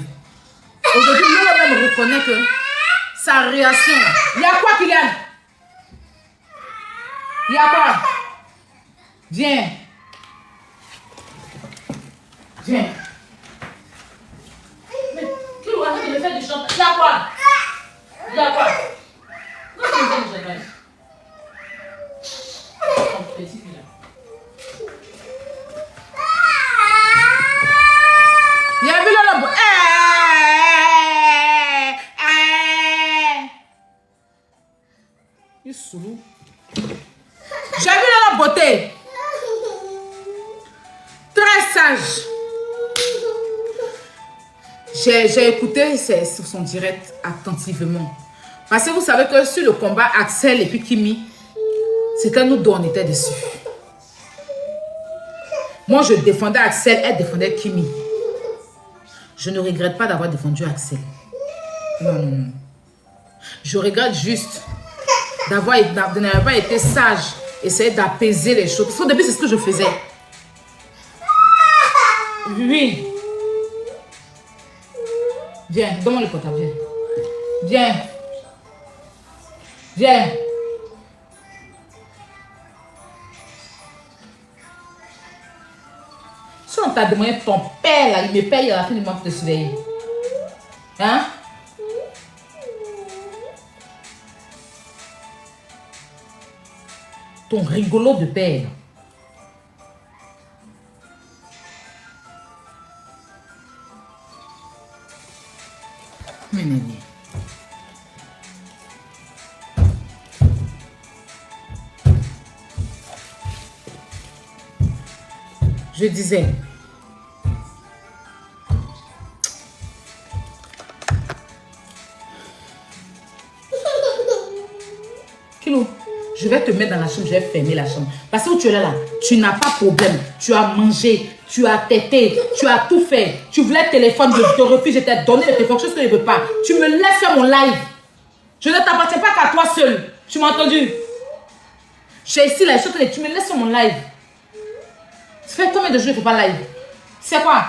Aujourd'hui, Lolo même reconnaît que sa réaction. Il y a quoi, Kylian? Il y a quoi? Viens. Viens. Mais qui vous arrête de me faire du chantage? Il y a quoi? Il y a quoi? Pourquoi tu me fais du chantage? Mon petit Kylian. Il y a vu le lobo. Il sourd. J'ai vu la beauté. Très sage. J'ai écouté son direct attentivement. Parce que vous savez que sur le combat Axel et puis Kimi, c'était nous deux, on était dessus. Moi, je défendais Axel, elle défendait Kimi. Je ne regrette pas d'avoir défendu Axel. Non, non, non. Je regrette juste de n'avoir pas été sage, essayer d'apaiser les choses. Parce qu'au début, c'est ce que je faisais. Oui. Viens, donne-moi le portable, viens. Viens. Viens. Si on t'a demandé ton père, là, il me paye à la fin du mois pour te surveiller. Hein? Ton rigolo de père. Mais Néné. je disais, Kilo, je vais te mettre dans la chambre, je vais fermer la chambre. Parce que où tu es là, tu n'as pas de problème. Tu as mangé, tu as tété, tu as tout fait. Tu voulais le téléphone, je te refuse, je t'ai donné le téléphone, chose que je ne veux pas. Tu me laisses faire mon live. Je ne t'appartiens pas qu'à toi seul. Tu m'as entendu? J'ai ici la chose, tu me laisses sur mon live. Ça fait combien de jours il ne faut pas live? C'est quoi?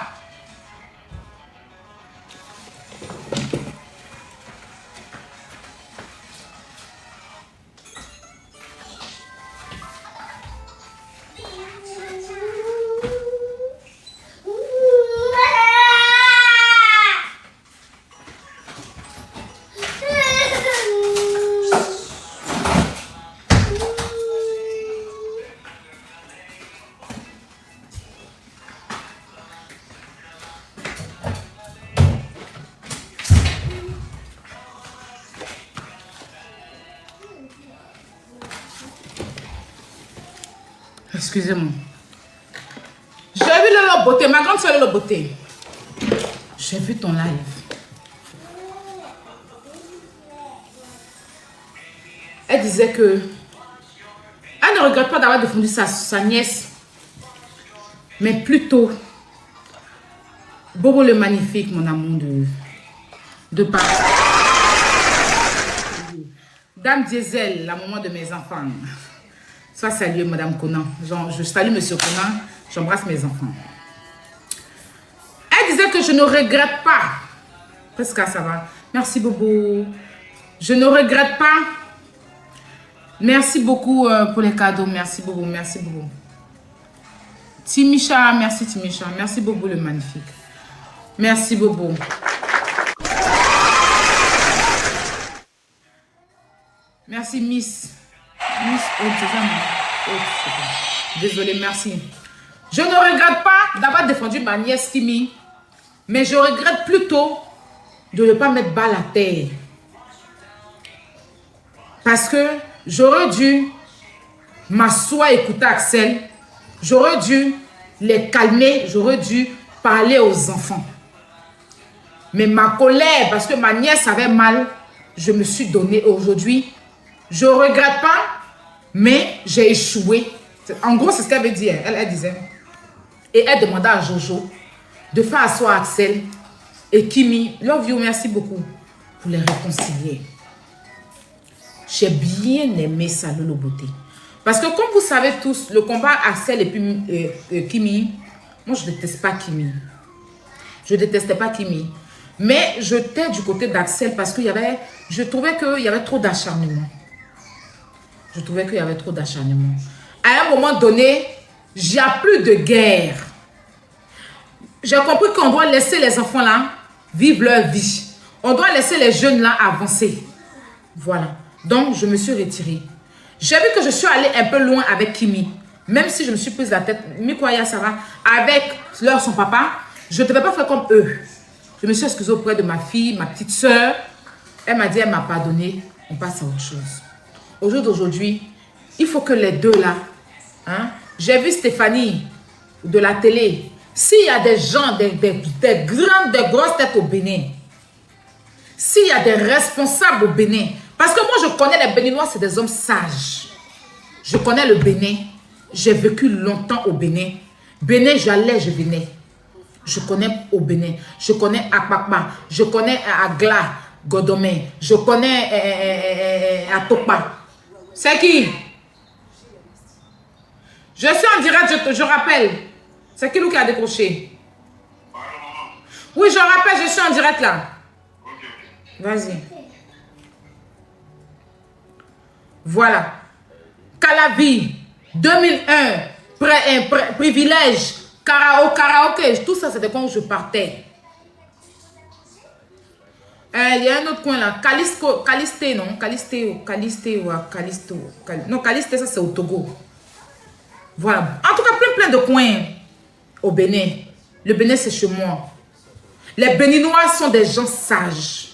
Excusez-moi. J'ai vu leur beauté, ma grande soeur leur beauté. J'ai vu ton live. Elle disait que elle ne regrette pas d'avoir défendu sa nièce, mais plutôt Bobo le magnifique, mon amour de papa. Dame Diesel, la maman de mes enfants. Sois saluée, Madame Conan. Je salue Monsieur Conan. J'embrasse mes enfants. Elle disait que je ne regrette pas. Presque ça va. Merci, Bobo. Je ne regrette pas. Merci beaucoup pour les cadeaux. Merci, Bobo. Merci, Bobo. Timicha, merci, Timicha. Merci, Bobo, le magnifique. Merci, Bobo. Merci, Miss. Miss désolée, merci. Je ne regrette pas d'avoir défendu ma nièce Kimi, mais je regrette plutôt de ne pas mettre balle à terre. Parce que j'aurais dû m'asseoir, écouter Axel. J'aurais dû les calmer, j'aurais dû parler aux enfants. Mais ma colère, parce que ma nièce avait mal, je me suis donné aujourd'hui. Je ne regrette pas, mais j'ai échoué. En gros, c'est ce qu'elle veut dire. Elle disait. Et elle demandait à Jojo de faire asseoir Axel et Kimi. Love you, merci beaucoup pour les réconcilier. J'ai bien aimé ça, Lolo Beauté. Parce que comme vous savez tous, le combat Axel et puis Kimi, moi je ne déteste pas Kimi. Je ne détestais pas Kimi. Mais j'étais du côté d'Axel parce que je trouvais qu'il y avait trop d'acharnement. Je trouvais qu'il y avait trop d'acharnement. À un moment donné, il n'y a plus de guerre. J'ai compris qu'on doit laisser les enfants là vivre leur vie. On doit laisser les jeunes là avancer. Voilà. Donc, je me suis retirée. J'ai vu que je suis allée un peu loin avec Kimi. Même si je me suis prise la tête, Mikoya, ça va, avec son papa, je ne devais pas faire comme eux. Je me suis excusée auprès de ma fille, ma petite soeur. Elle m'a dit, elle m'a pardonné. On passe à autre chose. Au jour d'aujourd'hui, il faut que les deux là, hein, j'ai vu Stéphanie de la télé. S'il y a des gens, des grosses têtes au Bénin, s'il y a des responsables au Bénin, parce que moi je connais les Béninois, c'est des hommes sages. Je connais le Bénin. J'ai vécu longtemps au Bénin. Bénin, j'allais, je venais. Je connais au Bénin. Je connais Akpakpa. Je connais Agla, Godomé. Je connais Atopa. C'est qui? Je suis en direct, je rappelle. C'est qui qui a décroché? Oui, je rappelle, je suis en direct là. Vas-y. Voilà. Calavi, 2001, privilège, karaoké, tout ça c'était quand je partais. Il y a un autre coin là, Calisté, non? Calisté, non, Calisté, ça c'est au Togo. Voilà. En tout cas, plein de coins au Bénin. Le Bénin, c'est chez moi. Les Béninois sont des gens sages.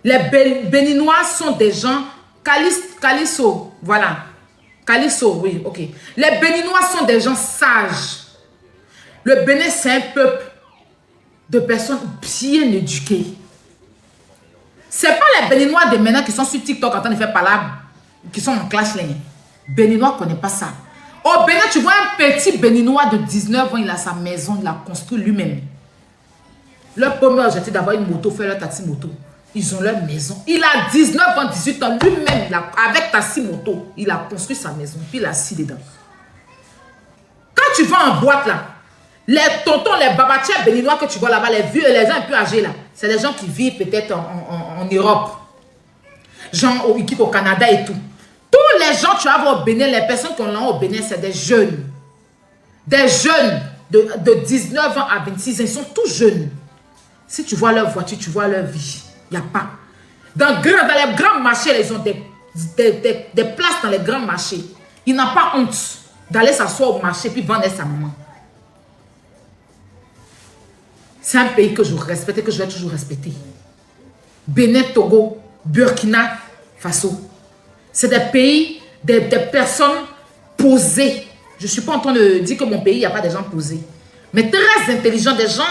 Les Béninois sont des gens Calisso, voilà. Calisso, oui, ok. Les Béninois sont des gens sages. Le Bénin, c'est un peuple de personnes bien éduquées. Ce n'est pas les Béninois de maintenant qui sont sur TikTok en train de faire palabre, qui sont en clash là. Béninois ne connaît pas ça. Au Bénin, tu vois un petit Béninois de 19 ans, il a sa maison, il l'a construit lui-même. Leur premier objectif d'avoir une moto, faire leur taxi moto. Ils ont leur maison. Il a 19 ans, 18 ans, lui-même, avec taxi moto, il a construit sa maison, puis il a assis dedans. Quand tu vas en boîte là, les tontons, les babatiers béninois que tu vois là-bas, les vieux, les gens un peu âgés là, c'est des gens qui vivent peut-être en Europe. Genre au Canada et tout. Tous les gens que tu vas voir au Bénin, les personnes qu'on a au Bénin, c'est des jeunes. Des jeunes de 19 ans à 26 ans, ils sont tous jeunes. Si tu vois leur voiture, tu vois leur vie. Il n'y a pas. Dans les grands marchés, ils ont des places dans les grands marchés. Il n'a pas honte d'aller s'asseoir au marché puis vendre à sa maman. C'est un pays que je respecte et que je vais toujours respecter. Bénin, Togo, Burkina Faso. C'est des pays, des personnes posées. Je ne suis pas en train de dire que mon pays, il n'y a pas des gens posés. Mais très intelligents, des gens,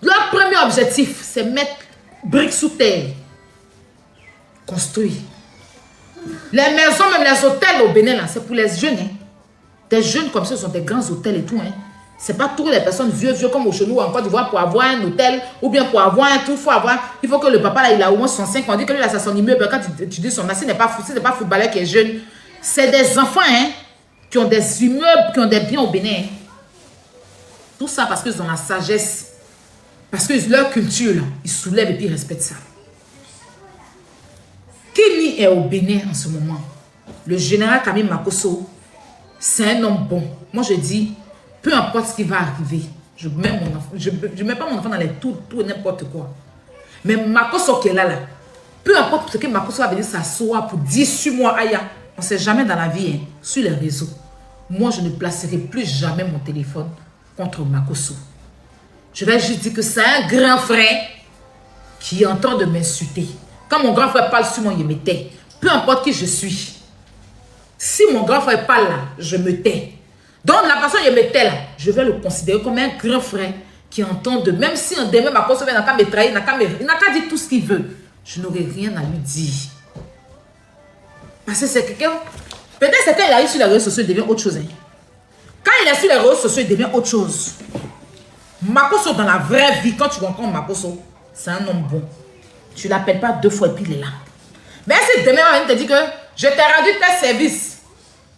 leur premier objectif, c'est mettre briques sous terre. Construire. Les maisons, même les hôtels au Bénin, c'est pour les jeunes. Hein. Des jeunes comme ça, ils ont des grands hôtels et tout. Hein. Ce n'est pas toutes les personnes vieux comme au Chenou ou en Côte d'Ivoire pour avoir un hôtel ou bien pour avoir un tout. Il faut que le papa, là, il a au moins 105 ans. On dit que lui, il a son immeuble. Quand tu dis son âge, ce n'est pas footballeur qui est jeune. C'est des enfants hein, qui ont des immeubles, qui ont des biens au Bénin. Hein. Tout ça parce qu'ils ont la sagesse. Parce que leur culture, là, ils soulèvent et puis ils respectent ça. Kini est au Bénin en ce moment. Le général Camille Makosso, c'est un homme bon. Moi, je dis, peu importe ce qui va arriver, je mets mon enfant, je mets pas mon enfant dans les tout et n'importe quoi. Mais Makosso qui est là, peu importe ce que Makosso va venir s'asseoir pour 18 mois, aïe, on ne sait jamais dans la vie, hein, sur les réseaux. Moi, je ne placerai plus jamais mon téléphone contre Makosso. Je vais juste dire que c'est un grand frère qui est en train de m'insulter. Quand mon grand frère parle sur moi, il me tait. Peu importe qui je suis. Si mon grand frère parle là, je me tais. Donc la personne qui me tait là, je vais le considérer comme un grand frère qui entend de... Même si un demain ma personne n'a qu'à me trahir, il n'a qu'à dire tout ce qu'il veut. Je n'aurai rien à lui dire. Parce que c'est quelqu'un... Peut-être c'est quand il arrive sur les réseaux sociaux, il devient autre chose. Hein. Quand il est sur les réseaux sociaux, il devient autre chose. Makosso dans la vraie vie, quand tu rencontres Makosso, c'est un homme bon. Tu ne l'appelles pas 2 fois et puis il est là. Mais si demain, on te dit que je t'ai rendu tes services.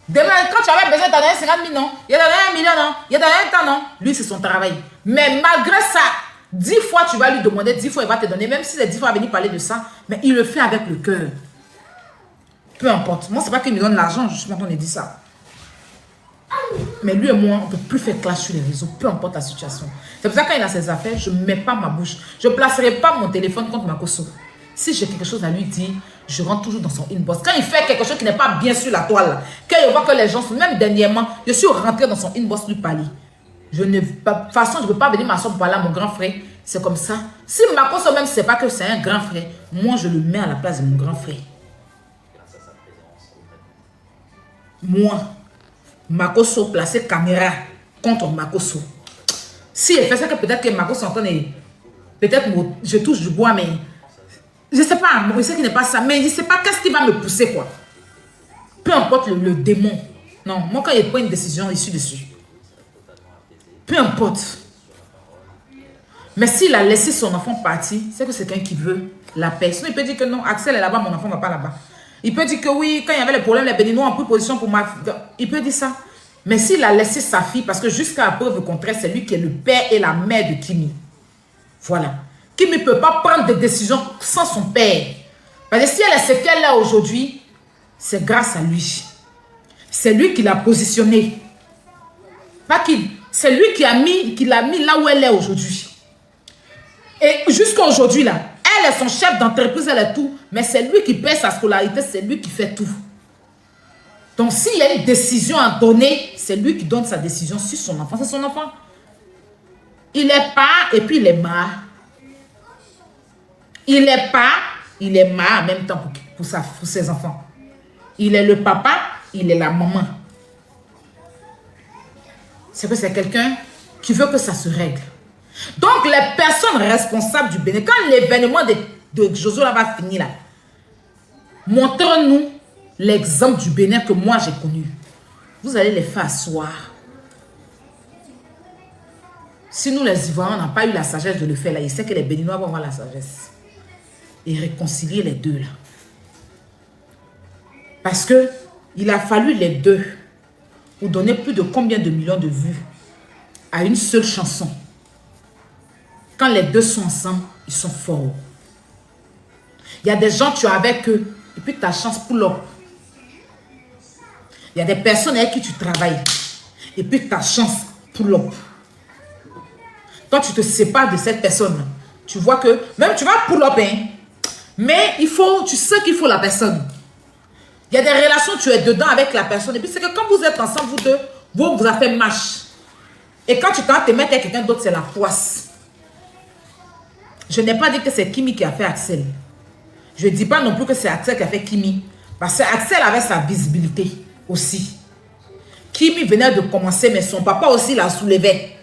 Demain, quand tu avais besoin de donner 50 000, non. Il a donné 1 million, non. Il a donné un temps, non. Lui, c'est son travail. Mais malgré ça, 10 fois, tu vas lui demander, 10 fois, il va te donner. Même si les 10 fois, il va venir parler de ça. Mais il le fait avec le cœur. Peu importe. Moi, ce n'est pas qu'il me donne l'argent. Je suis pas en train de dire ça. Mais lui et moi, on ne peut plus faire clash sur les réseaux, peu importe la situation. C'est pour ça que quand il a ses affaires, je ne mets pas ma bouche. Je ne placerai pas mon téléphone contre Makosso. Si j'ai quelque chose à lui dire, je rentre toujours dans son inbox. Quand il fait quelque chose qui n'est pas bien sur la toile, quand il voit que les gens sont, même dernièrement, je suis rentré dans son inbox lui parler. De toute façon, je ne peux pas venir m'asseoir pour parler à mon grand frère. C'est comme ça. Si Makosso même ne sait pas que c'est un grand frère, moi je le mets à la place de mon grand frère. Moi. Makosso placer caméra contre Makosso. Si elle fait ça, que peut-être que Makosso entend, peut-être je touche du bois, mais je ne sais pas, je sais qu'il n'est pas ça, mais je ne sais pas qu'est-ce qui va me pousser, quoi. Peu importe le démon. Non, moi quand il prend une décision, je suis dessus. Peu importe. Mais s'il a laissé son enfant partir, c'est que c'est quelqu'un qui veut la paix. Sinon, il peut dire que non, Axel est là-bas, mon enfant ne va pas là-bas. Il peut dire que oui, quand il y avait les problèmes, les Béninois ont pris position pour ma fille. Il peut dire ça. Mais s'il a laissé sa fille, parce que jusqu'à la preuve contraire, c'est lui qui est le père et la mère de Kimi. Voilà. Kimi ne peut pas prendre des décisions sans son père. Parce que si elle est ce qu'elle est aujourd'hui, c'est grâce à lui. C'est lui qui l'a positionnée. Pas qu'il. C'est lui qui l'a mis là où elle est aujourd'hui. Et jusqu'à aujourd'hui, là, elle est son chef d'entreprise, elle est tout. Mais c'est lui qui paie sa scolarité, c'est lui qui fait tout. Donc, s'il y a une décision à donner, c'est lui qui donne sa décision sur son enfant. C'est son enfant. Il est pas et puis il est marre. Il est pas, il est marre en même temps pour ses enfants. Il est le papa, il est la maman. c'est que c'est quelqu'un qui veut que ça se règle. Donc, les personnes responsables du Bénin, quand l'événement de Jojo là va finir là, montrez-nous l'exemple du Bénin que moi j'ai connu. Vous allez les faire asseoir. Si nous les Ivoiriens n'avons pas eu la sagesse de le faire là, il sait que les Béninois vont avoir la sagesse. Et réconcilier les deux là. Parce que il a fallu les deux pour donner plus de combien de millions de vues à une seule chanson. Quand les deux sont ensemble, ils sont forts. Il y a des gens, tu es avec eux, et puis ta chance pull up. Il y a des personnes avec qui tu travailles, et puis ta chance pull up. Quand tu te sépares de cette personne, tu vois que, même tu vas pull up, hein, mais tu sais qu'il faut la personne. Il y a des relations, tu es dedans avec la personne, et puis c'est que quand vous êtes ensemble, vous deux, vous avez fait match. Et quand tu t'en te mettre avec quelqu'un d'autre, c'est la poisse. Je n'ai pas dit que c'est Kimi qui a fait Axel. Je ne dis pas non plus que c'est Axel qui a fait Kimi. Parce que Axel avait sa visibilité aussi. Kimi venait de commencer, mais son papa aussi la soulevait.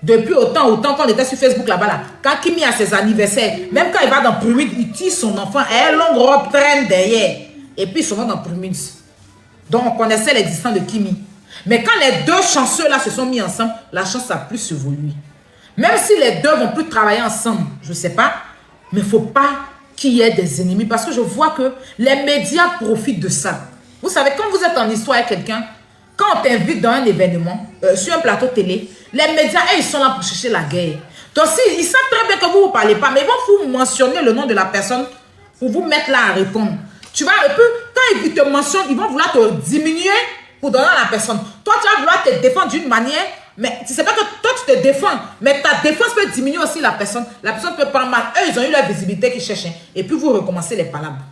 Depuis autant qu'on était sur Facebook là-bas, là, quand Kimi a ses anniversaires, même quand il va dans Prumide, il tire son enfant, et une longue robe traîne derrière. Et puis il se va dans Prumide. Donc on connaissait l'existence de Kimi. Mais quand les deux chanceux là se sont mis ensemble, la chance a plus sur lui. Même si les deux vont plus travailler ensemble, je ne sais pas, mais il ne faut pas qu'il y ait des ennemis parce que je vois que les médias profitent de ça. Vous savez, quand vous êtes en histoire avec quelqu'un, quand on t'invite dans un événement, sur un plateau télé, les médias, ils sont là pour chercher la guerre. Donc, ils savent très bien que vous ne parlez pas, mais ils vont vous mentionner le nom de la personne pour vous mettre là à répondre. Tu vois, et puis, quand ils te mentionnent, ils vont vouloir te diminuer pour donner à la personne. Toi, tu vas vouloir te défendre d'une manière. Mais tu sais pas que toi tu te défends, mais ta défense peut diminuer aussi la personne. La personne peut prendre mal. Eux, ils ont eu la visibilité qu'ils cherchaient. Et puis vous recommencez les palabres.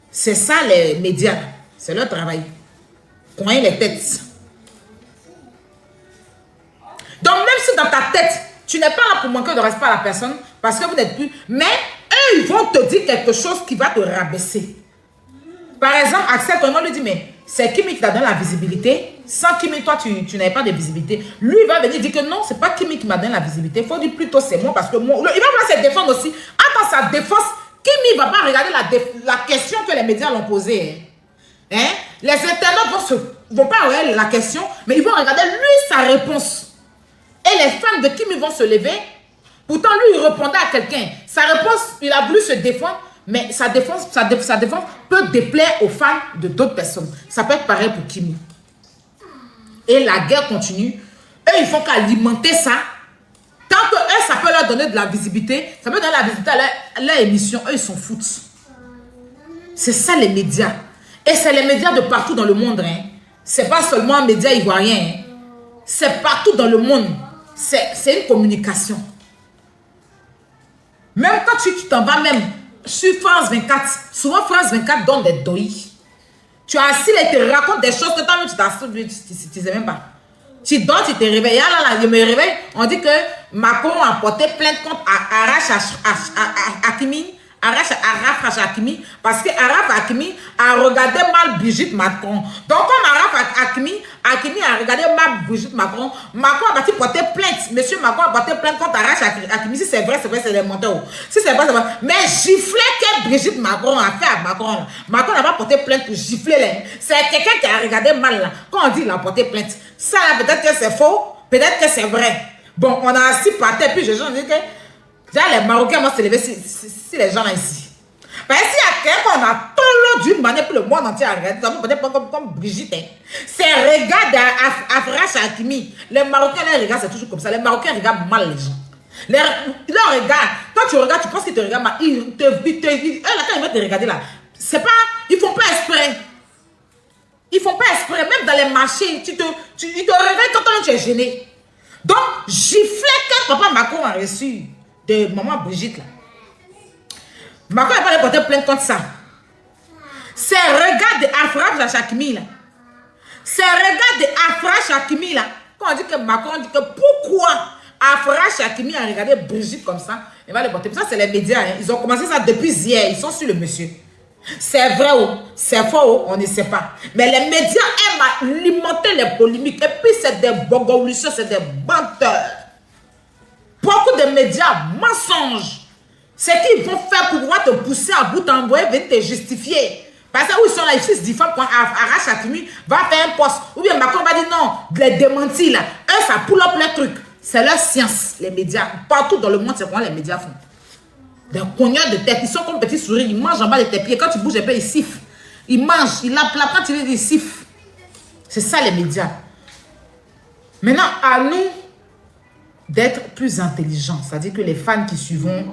C'est ça les médias. C'est leur travail. Coin les têtes. Donc même si dans ta tête, tu n'es pas là pour manquer de respect à la personne, parce que vous n'êtes plus. Mais eux, ils vont te dire quelque chose qui va te rabaisser. Par exemple, Axel, tout le monde lui dit, mais c'est Kimi qui t'a donné la visibilité. Sans Kimi, toi, tu n'avais pas de visibilité. Lui, il va venir dire que non, c'est pas Kimi qui m'a donné la visibilité. Il faut dire plutôt c'est moi parce que moi. Il va vouloir se défendre aussi. Attends, sa défense, Kimi ne va pas regarder la question que les médias l'ont posée. Hein? Les internautes vont pas regarder la question, mais ils vont regarder lui sa réponse. Et les fans de Kimi vont se lever. Pourtant, lui, il répondait à quelqu'un. Sa réponse, il a voulu se défendre. Mais sa défense peut déplaire aux fans de d'autres personnes. Ça peut être pareil pour Kimi. Et la guerre continue. Eux, ils font qu'alimenter ça. Tant que eux, ça peut leur donner de la visibilité, ça peut donner de la visibilité à leur émission. Eux, ils s'en foutent. C'est ça les médias. Et c'est les médias de partout dans le monde. Hein. C'est pas seulement un média ivoirien. Hein. C'est partout dans le monde. C'est une communication. Même quand tu t'en vas même sur France 24, souvent France 24 donne des doïs. Tu es assis et te raconte des choses que toi-même tu ne sais même pas. Tu dors, tu te réveilles. Là, je me réveille. On dit que Macron a porté plainte contre Araf Hakimi. Araf Hakimi. Parce que Araf Hakimi a regardé mal Brigitte Macron. Donc, comme Araf Hakimi a regardé mal Brigitte Macron, Macron a porté plainte. Monsieur Macron a porté plainte contre Araf Hakimi. Si c'est vrai, c'est les menteurs. Si c'est vrai, c'est vrai. Mais gifler que Brigitte Macron a fait à Macron. Macron n'a pas porté plainte pour gifler les. C'est quelqu'un qui a regardé mal là. Quand on dit qu'il a porté plainte, ça peut-être que c'est faux, peut-être que c'est vrai. Bon, on a assis par terre, puis je dis que déjà, les Marocains vont se lever si les gens là ici. Parce que s'il y a quelqu'un qu'on a tout l'eau d'une manière, puis le monde entier a regardé, peut-être comme Brigitte. Hein. C'est regard d'Afrash Hakimi. Les Marocains, les regards, c'est toujours comme ça. Les Marocains regardent mal les gens. Leur regard, quand tu regardes, tu penses qu'ils te regardent mal. Quand ils vont te regarder là, c'est pas, ils font pas exprès. Ils font pas exprès. Même dans les marchés, ils te réveillent quand tu es gêné. Donc, gifler que papa Macron a reçu de maman Brigitte là. Macron n'a pas reporté plainte contre ça. C'est regard de Afrash Hakimi là. C'est regard de Afrash Hakimi là. Quand on dit que Macron dit que pourquoi Afrash Hakimi a regardé Brigitte comme ça, il va le porter. Ça, c'est les médias. Hein. Ils ont commencé ça depuis hier. Ils sont sur le monsieur. C'est vrai ou c'est faux, on ne sait pas. Mais les médias aiment alimenter les polémiques. Et puis c'est des bogolicieux, c'est des menteurs. Beaucoup de médias mensonges. C'est qu'ils vont faire pour pouvoir te pousser à bout, t'envoyer, venir te justifier. Parce que où ils sont là, ils se disent, arrache à Tumi, va faire un poste. Ou bien Macron va dire non, les démentir là. Eux, ça pull up les trucs. C'est leur science, les médias. Partout dans le monde, c'est comment les médias font. Des cogneurs de tête, ils sont comme petits souris, ils mangent en bas de tes pieds. Quand tu bouges un peu, ils sifflent. Ils mangent, ils la quand tu les dis, ils sifflent. C'est ça les médias. Maintenant, à nous d'être plus intelligents. C'est-à-dire que les fans qui suivent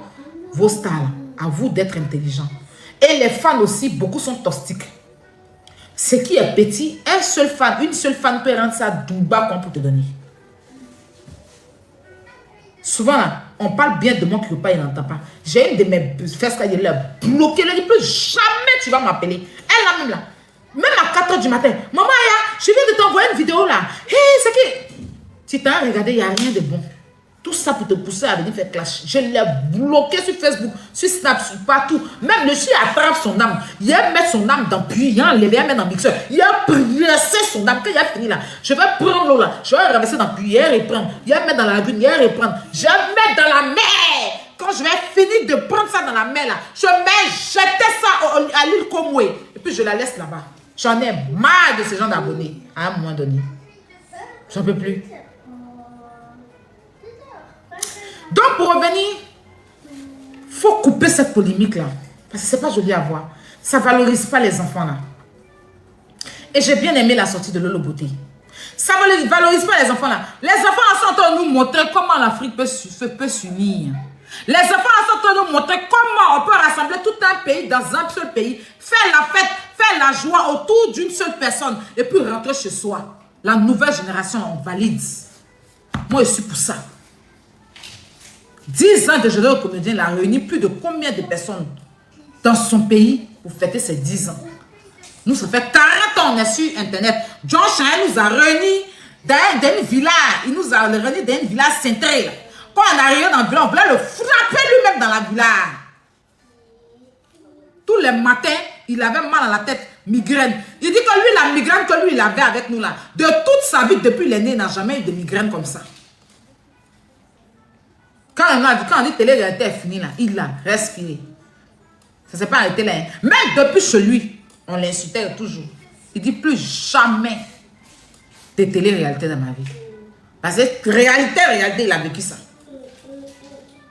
vos stars, à vous d'être intelligents. Et les fans aussi, beaucoup sont toxiques. Ce qui est petit, une seule fan peut rendre ça douba qu'on peut te donner. Souvent, là, on parle bien de moi qui ne pas, il n'entend pas. J'ai une de mes fesses là, il a bloqué. Elle dit plus jamais tu vas m'appeler. Elle là même là. Même à 4 h du matin. Maman, je viens de t'envoyer une vidéo là. Hey, c'est qui? Si tu as regardé, il n'y a rien de bon. Tout ça pour te pousser à venir faire clash. Je l'ai bloqué sur Facebook, sur Snap, sur partout. Même le chien attrape son âme. Il a mis son âme dans puits, il a enlevé, il a mis dans le mixeur. Il a pressé son âme. Quand il a fini là, je vais prendre l'eau là. Je vais renverser dans le puits, il va reprendre. Il va mettre dans la lagune, il va reprendre. Je vais mettre dans la mer. Quand je vais finir de prendre ça dans la mer là, je vais jeter ça à l'île Komwe. Et puis je la laisse là-bas. J'en ai marre de ces gens d'abonnés. À un moment donné. J'en peux plus. Donc, pour revenir, il faut couper cette polémique-là. Parce que ce n'est pas joli à voir. Ça ne valorise pas les enfants, là. Et j'ai bien aimé la sortie de Lolo Beauté. Ça ne valorise pas les enfants, là. Les enfants sont en train de nous montrer comment l'Afrique peut s'unir. Les enfants sont en train de nous montrer comment on peut rassembler tout un pays dans un seul pays, faire la fête, faire la joie autour d'une seule personne et puis rentrer chez soi. La nouvelle génération, on valide. Moi, je suis pour ça. 10 ans de Général Comédien, il a réuni plus de combien de personnes dans son pays pour fêter ses 10 ans. Nous, ça fait 40 ans on est sur Internet. John Chien nous a réunis dans une villa. Il nous a réunis dans une villa cintrée. Quand on est arrivé dans le villa, on voulait le frapper lui-même dans la villa. Tous les matins, il avait mal à la tête, migraine. Il dit que lui, la migraine que lui, il avait avec nous là, de toute sa vie, depuis l'aîné, il n'a jamais eu de migraine comme ça. Quand on dit télé-réalité est fini là, il a respiré. Ça ne s'est pas arrêté là. Même depuis chez lui, on l'insultait toujours. Il dit plus jamais de télé-réalité dans ma vie. Parce que réalité, il a vécu ça.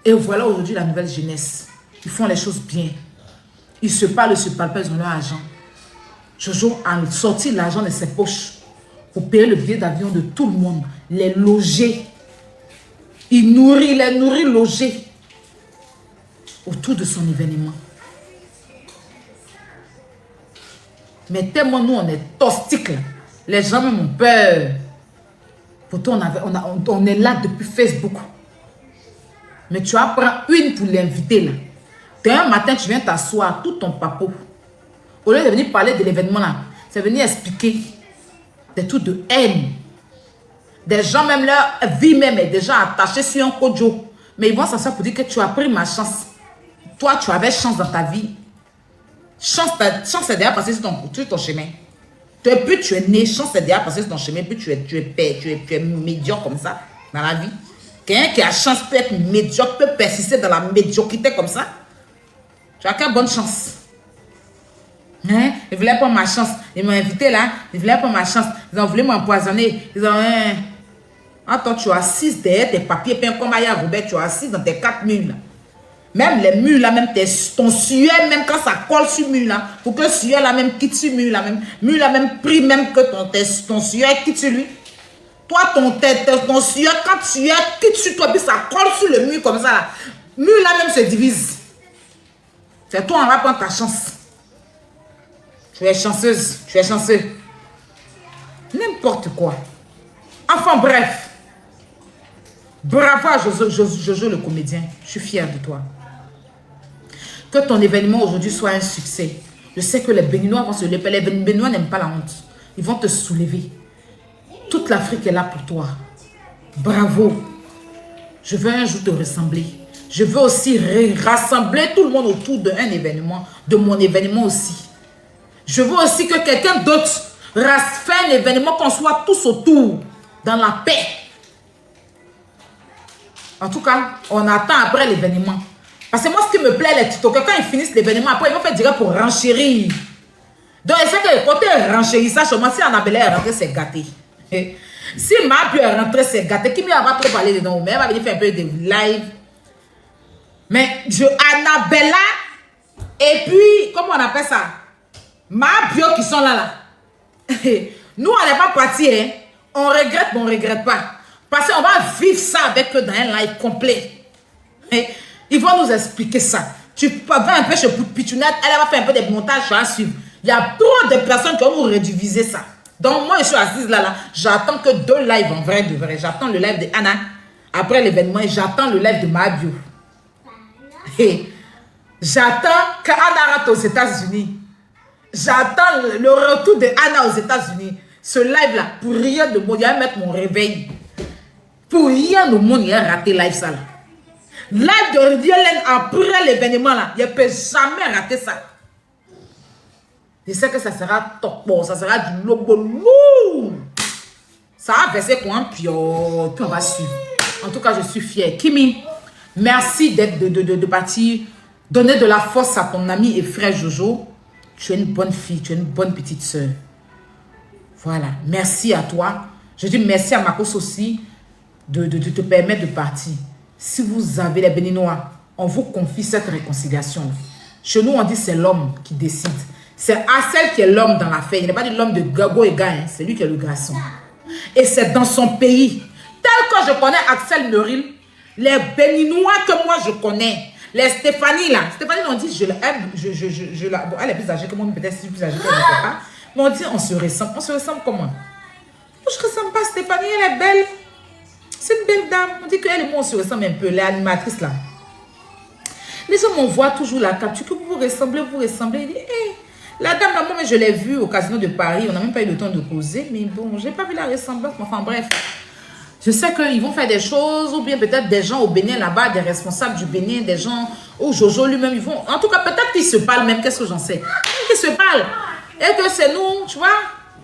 Et voilà aujourd'hui la nouvelle jeunesse. Ils font les choses bien. Ils se parlent pas, ils ont leur argent. Jojo a sorti l'argent de ses poches pour payer le billet d'avion de tout le monde, les loger. Il les nourrit logés autour de son événement. Mais tellement nous, on est toxiques. Les gens même ont peur. Pourtant, on est là depuis Facebook. Mais tu vas prendre une pour l'inviter là. Demain matin, tu viens t'asseoir, tout ton papo. Au lieu de venir parler de l'événement là, c'est venir expliquer des trucs de haine. Des gens, même leur vie même est déjà attachée sur un kojo. Mais ils vont s'asseoir pour dire que tu as pris ma chance. Toi, tu avais chance dans ta vie. Chance est déjà passée sur ton chemin. Depuis tu es né, chance est déjà passée sur ton chemin. Puis tu es médiocre comme ça dans la vie. Quelqu'un qui a chance peut être médiocre, peut persister dans la médiocrité comme ça. Tu as quelle bonne chance. Hein? Ils ne voulaient pas ma chance. Ils m'ont invité là. Ils ne voulaient pas ma chance. Ils ont voulu m'empoisonner. Ils ont... Attends, tu es assis derrière tes papiers. Puis comme Aya Robert, tu es assis dans tes 4 murs là. Même les murs là, même ton sueur, même quand ça colle sur mur là, pour que le sueur là même quitte sur mur là, même mur là même pris même que ton sueur quitte sur lui. Toi, ton sueur, quand sueur quitte sur toi, puis ça colle sur le mur comme ça là. Mur là même se divise. C'est toi, on va prendre ta chance. Tu es chanceuse, tu es chanceux. N'importe quoi. Enfin bref. Bravo à Jojo le comédien. Je suis fière de toi. Que ton événement aujourd'hui soit un succès. Je sais que les Béninois vont se lever. Les Béninois n'aiment pas la honte. Ils vont te soulever. Toute l'Afrique est là pour toi. Bravo. Je veux un jour te ressembler. Je veux aussi rassembler tout le monde autour d'un événement, de mon événement aussi. Je veux aussi que quelqu'un d'autre fasse un événement, qu'on soit tous autour, dans la paix. En tout cas, on attend après l'événement. Parce que moi, ce qui me plaît, les TikTokers, quand ils finissent l'événement, après, ils vont faire direct pour renchérir. Donc, c'est que le côté renchérissage, moi, si Annabelle est rentrée, c'est gâté. Si Mabio est rentrée, c'est gâté. Qui m'a pas trop parlé dedans, mais elle va venir faire un peu de live. Mais Annabella, et puis, comment on appelle ça? Mabio qui sont là. Nous, on n'est pas partis, hein. On regrette, mais on ne regrette pas. Parce qu'on va vivre ça avec eux dans un live complet. Ils vont nous expliquer ça. Tu vas un peu chez Pichounette, elle va faire un peu de montage à suivre. Il y a trop de personnes qui vont nous rédiviser ça. Donc, moi, je suis assise là. J'attends que 2 lives en vrai de vrai. J'attends le live de Anna après l'événement et j'attends le live de Mabio. J'attends qu'Anna rate aux États-Unis. J'attends le retour de Anna aux États-Unis. Ce live-là, pour rien de monde, il va mettre mon réveil. Pour rien au monde, il a raté live ça là. Live de Rivière après l'événement là, il ne peut jamais rater ça. Je sais que ça sera top, bon, ça sera du logo lourd. Ça va baisser quoi, puis on va suivre. En tout cas, je suis fière. Kimi, merci d'être de partir, donner de la force à ton ami et frère Jojo. Tu es une bonne fille, tu es une bonne petite soeur. Voilà, merci à toi. Je dis merci à Marcos aussi de te permettre de partir. Si vous avez les Béninois, on vous confie cette réconciliation. Chez nous, on dit c'est l'homme qui décide. C'est Axel qui est l'homme dans l'affaire. Il n'est pas dit l'homme de Gago et Gars, hein. C'est lui qui est le garçon. Et c'est dans son pays. Tel que je connais Axel Meril, les Béninois que moi je connais, les Stéphanie là, Stéphanie on dit je l'aime, bon, elle est plus âgée que moi, peut-être si plus âgée que je ne sais pas. Mais on dit on se ressemble. On se ressemble comment? Moi je ne ressemble pas à Stéphanie, elle est belle. C'est une belle dame. On dit qu'elle et moi on se ressemble un peu, l'animatrice là. Les gens m'envoient toujours la capture que vous ressemblez, vous ressemblez. Il dit, hey, la dame là, moi je l'ai vue au casino de Paris, on n'a même pas eu le temps de causer, mais bon, j'ai pas vu la ressemblance, enfin bref. Je sais qu'ils vont faire des choses, ou bien peut-être des gens au Bénin là-bas, des responsables du Bénin, des gens, ou Jojo lui-même, ils vont... En tout cas, peut-être qu'ils se parlent même, qu'est-ce que j'en sais? Qu'ils se parlent. Et que c'est nous, tu vois?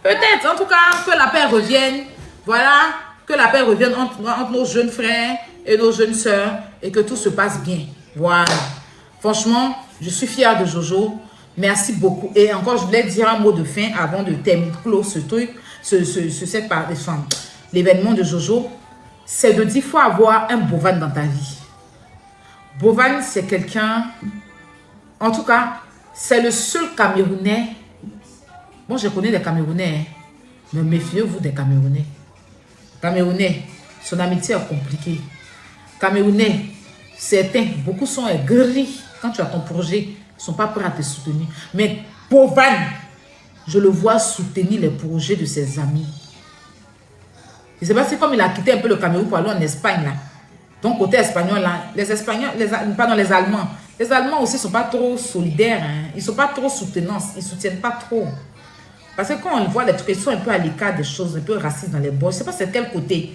Peut-être, en tout cas, que la paix revienne. Voilà, que la paix revienne entre nos jeunes frères et nos jeunes sœurs, et que tout se passe bien. Voilà. Franchement, je suis fière de Jojo. Merci beaucoup. Et encore, je voulais dire un mot de fin avant de terminer, close ce truc, l'événement de Jojo, c'est de dire qu'il faut avoir un Bovan dans ta vie. Bovan, c'est quelqu'un, en tout cas, c'est le seul Camerounais. Bon, je connais des Camerounais, hein, mais méfiez-vous des Camerounais. Camerounais, son amitié est compliquée. Camerounais, certains, beaucoup sont aigris. Quand tu as ton projet, ils ne sont pas prêts à te soutenir. Mais Bovan, je le vois soutenir les projets de ses amis. Je ne sais pas si comme il a quitté un peu le Cameroun pour aller en Espagne là. Donc côté espagnol là, les Espagnols, les Allemands. Les Allemands aussi ne sont pas trop solidaires. Hein. Ils ne sont pas trop soutenants. Ils ne soutiennent pas trop. Parce que quand on voit des trucs, ils sont un peu à l'écart des choses, un peu racistes dans les bords. Je ne sais pas c'est quel côté.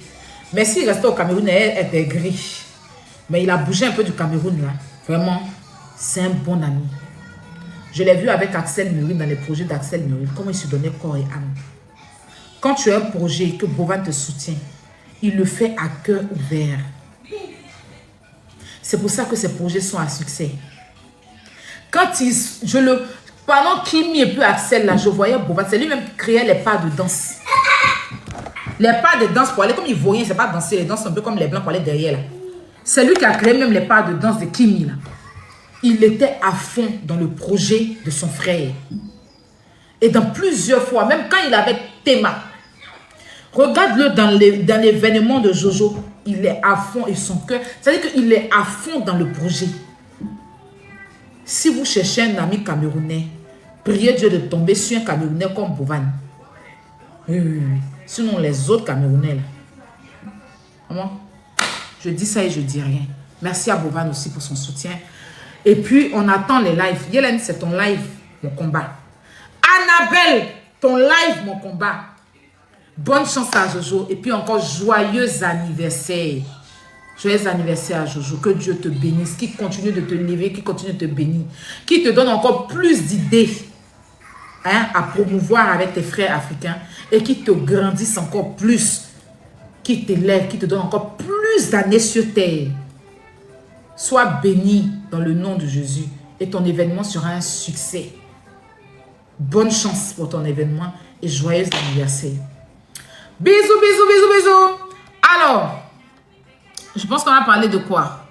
Mais s'il restait au Cameroun, elle était gris. Mais il a bougé un peu du Cameroun là. Vraiment, c'est un bon ami. Je l'ai vu avec Axel Meril dans les projets d'Axel Meril. Comment il se donnait corps et âme. Quand tu as un projet et que Bovan te soutient, il le fait à cœur ouvert. C'est pour ça que ces projets sont à succès. Quand pendant Kimi et puis Axel, là, je voyais Bovan, c'est lui-même qui créait les pas de danse. Les pas de danse pour aller, comme il voyait, c'est pas danser, les danses un peu comme les blancs pour aller derrière là. C'est lui qui a créé même les pas de danse de Kimi là. Il était à fond dans le projet de son frère. Et dans plusieurs fois, même quand il avait Théma, regarde-le dans l'événement de Jojo, il est à fond et son cœur, c'est-à-dire qu'il est à fond dans le projet. Si vous cherchez un ami camerounais, priez Dieu de tomber sur un Camerounais comme Bovan. Oui. Sinon les autres Camerounais, là. Comment? Je dis ça et je dis rien. Merci à Bovan aussi pour son soutien. Et puis, on attend les lives. Yélène, c'est ton live, mon combat. Annabelle, ton live, mon combat. Bonne chance à Jojo. Et puis encore, joyeux anniversaire. Joyeux anniversaire à Jojo. Que Dieu te bénisse, qui continue de te lever, qui continue de te bénir, qui te donne encore plus d'idées à promouvoir avec tes frères africains et qui te grandissent encore plus, qui t'élève, qui te donne encore plus d'années sur terre. Sois béni dans le nom de Jésus et ton événement sera un succès. Bonne chance pour ton événement et joyeux anniversaire. Bisous, bisous, bisous, bisous. Alors, je pense qu'on va parler de quoi?